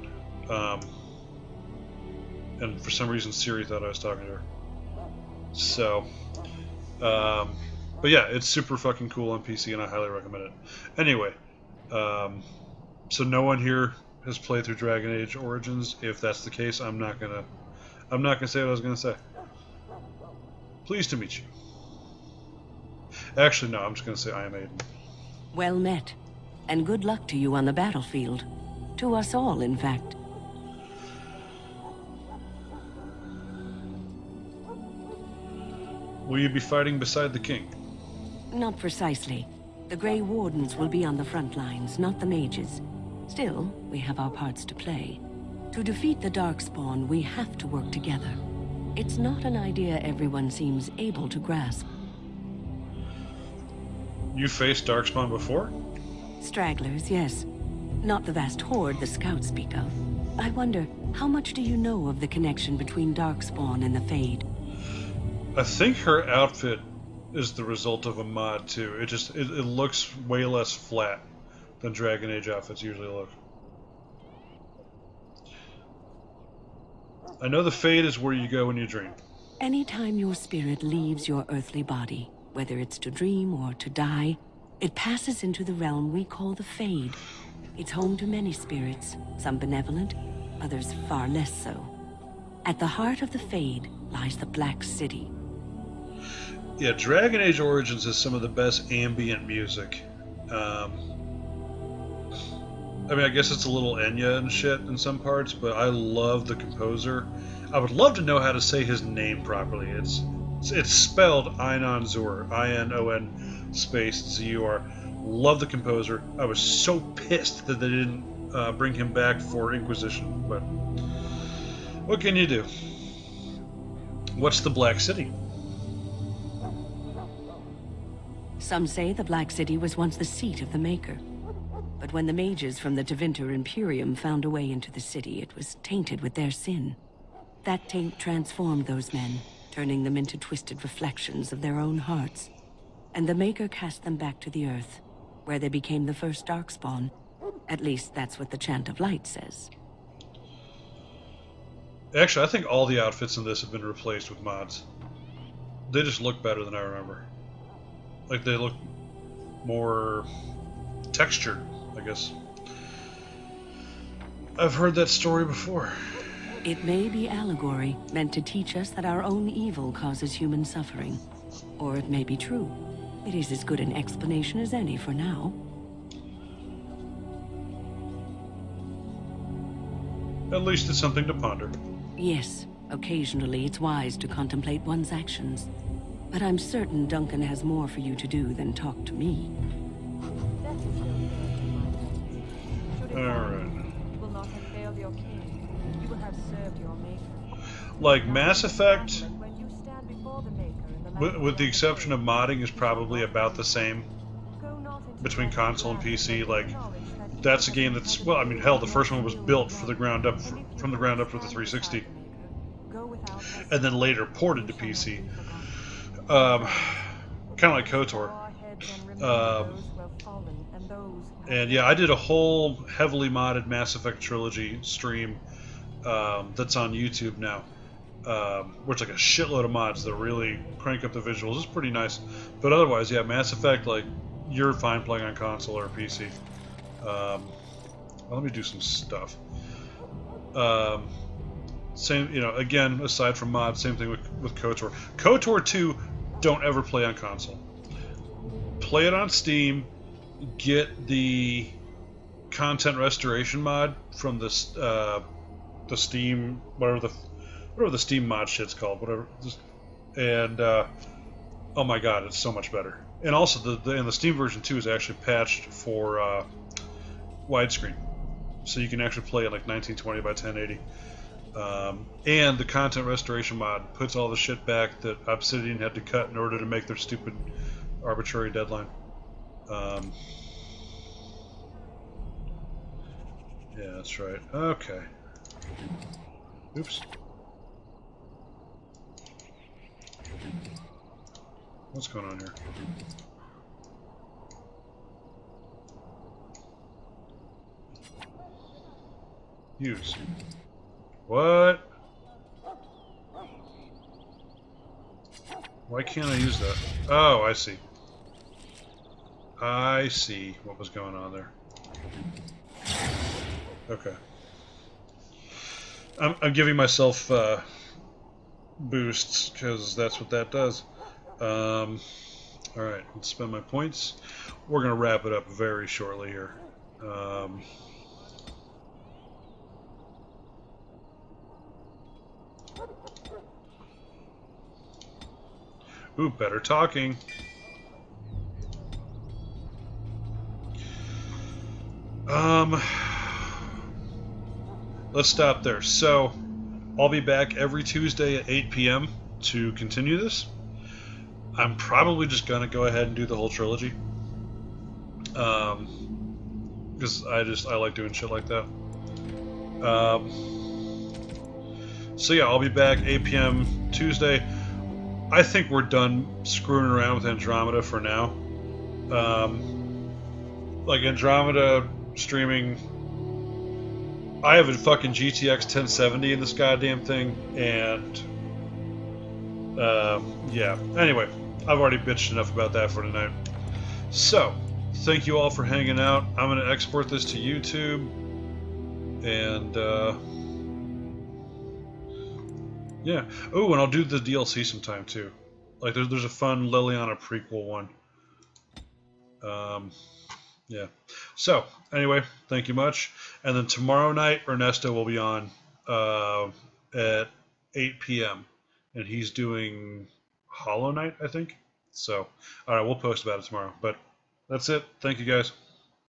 And for some reason, Siri thought I was talking to her. So, but yeah, it's super fucking cool on PC, and I highly recommend it. Anyway, so no one here has played through Dragon Age Origins. If that's the case, I'm not gonna say what I was gonna say. Pleased to meet you. Actually, no, I'm just gonna say I am Aiden. Well met. And good luck to you on the battlefield. To us all, in fact. Will you be fighting beside the king? Not precisely. The Grey Wardens will be on the front lines, not the mages. Still, we have our parts to play. To defeat the Darkspawn, we have to work together. It's not an idea everyone seems able to grasp. You faced Darkspawn before? Stragglers, yes. Not the vast horde the scouts speak of. I wonder, how much do you know of the connection between Darkspawn and the Fade? I think her outfit is the result of a mod too. It looks way less flat than Dragon Age outfits usually look. I know the Fade is where you go when you dream. Anytime your spirit leaves your earthly body, whether it's to dream or to die, it passes into the realm we call the Fade. It's home to many spirits, some benevolent, others far less so. At the heart of the Fade lies the Black City. Yeah, Dragon Age Origins has some of the best ambient music. I mean, I guess it's a little Enya and shit in some parts, but I love the composer. I would love to know how to say his name properly. It's spelled Einon Zur, I-N-O-N space Z-U-R. Love the composer. I was so pissed that they didn't bring him back for Inquisition, but what can you do? What's the Black City? Some say the Black City was once the seat of the Maker. But when the mages from the Tevinter Imperium found a way into the city, it was tainted with their sin. That taint transformed those men, turning them into twisted reflections of their own hearts. And the Maker cast them back to the Earth, where they became the first Darkspawn. At least that's what the Chant of Light says. Actually, I think all the outfits in this have been replaced with mods. They just look better than I remember. Like, they look more textured, I guess. I've heard that story before. It may be allegory, meant to teach us that our own evil causes human suffering. Or it may be true. It is as good an explanation as any for now. At least it's something to ponder. Yes, occasionally it's wise to contemplate one's actions. But I'm certain Duncan has more for you to do than talk to me. Alright. Like Mass Effect, with the exception of modding, is probably about the same between console and PC. Like, that's a game that's, well, I mean, hell, the first one was built for the ground up, from the ground up for the 360, and then later ported to PC. Kind of like KOTOR. And yeah, I did a whole heavily modded Mass Effect trilogy stream that's on YouTube now, where it's like a shitload of mods that really crank up the visuals. It's pretty nice. But otherwise, yeah, Mass Effect, like, you're fine playing on console or PC. Well, let me do some stuff. Same, you know, again, aside from mods, same thing with KOTOR. KOTOR 2, don't ever play on console. Play it on Steam. Get the content restoration mod from the Steam, whatever the Steam mod shit's called, whatever. And oh my god, it's so much better. And also the Steam version 2 is actually patched for widescreen, so you can actually play it like 1920 by 1080. And the content restoration mod puts all the shit back that Obsidian had to cut in order to make their stupid arbitrary deadline. Yeah, that's right. Okay. Oops. What's going on here? Use. What? Why can't I use that? Oh, I see. I see what was going on there. Okay. I'm giving myself boosts because that's what that does. Alright, let's spend my points. We're going to wrap it up very shortly here. Ooh, better talking. Let's stop there. So, I'll be back every Tuesday at 8 p.m. to continue this. I'm probably just gonna go ahead and do the whole trilogy. Because I like doing shit like that. So yeah, I'll be back 8 p.m. Tuesday. I think we're done screwing around with Andromeda for now. Like Andromeda streaming, I have a fucking GTX 1070 in this goddamn thing, and yeah. Anyway, I've already bitched enough about that for tonight. So, thank you all for hanging out. I'm gonna export this to YouTube, and yeah. Oh, and I'll do the DLC sometime too. Like there's a fun Liliana prequel one. Yeah. So, anyway, thank you much. And then tomorrow night, Ernesto will be on at 8 p.m. And he's doing Hollow Knight, I think. So, alright, we'll post about it tomorrow. But that's it. Thank you, guys.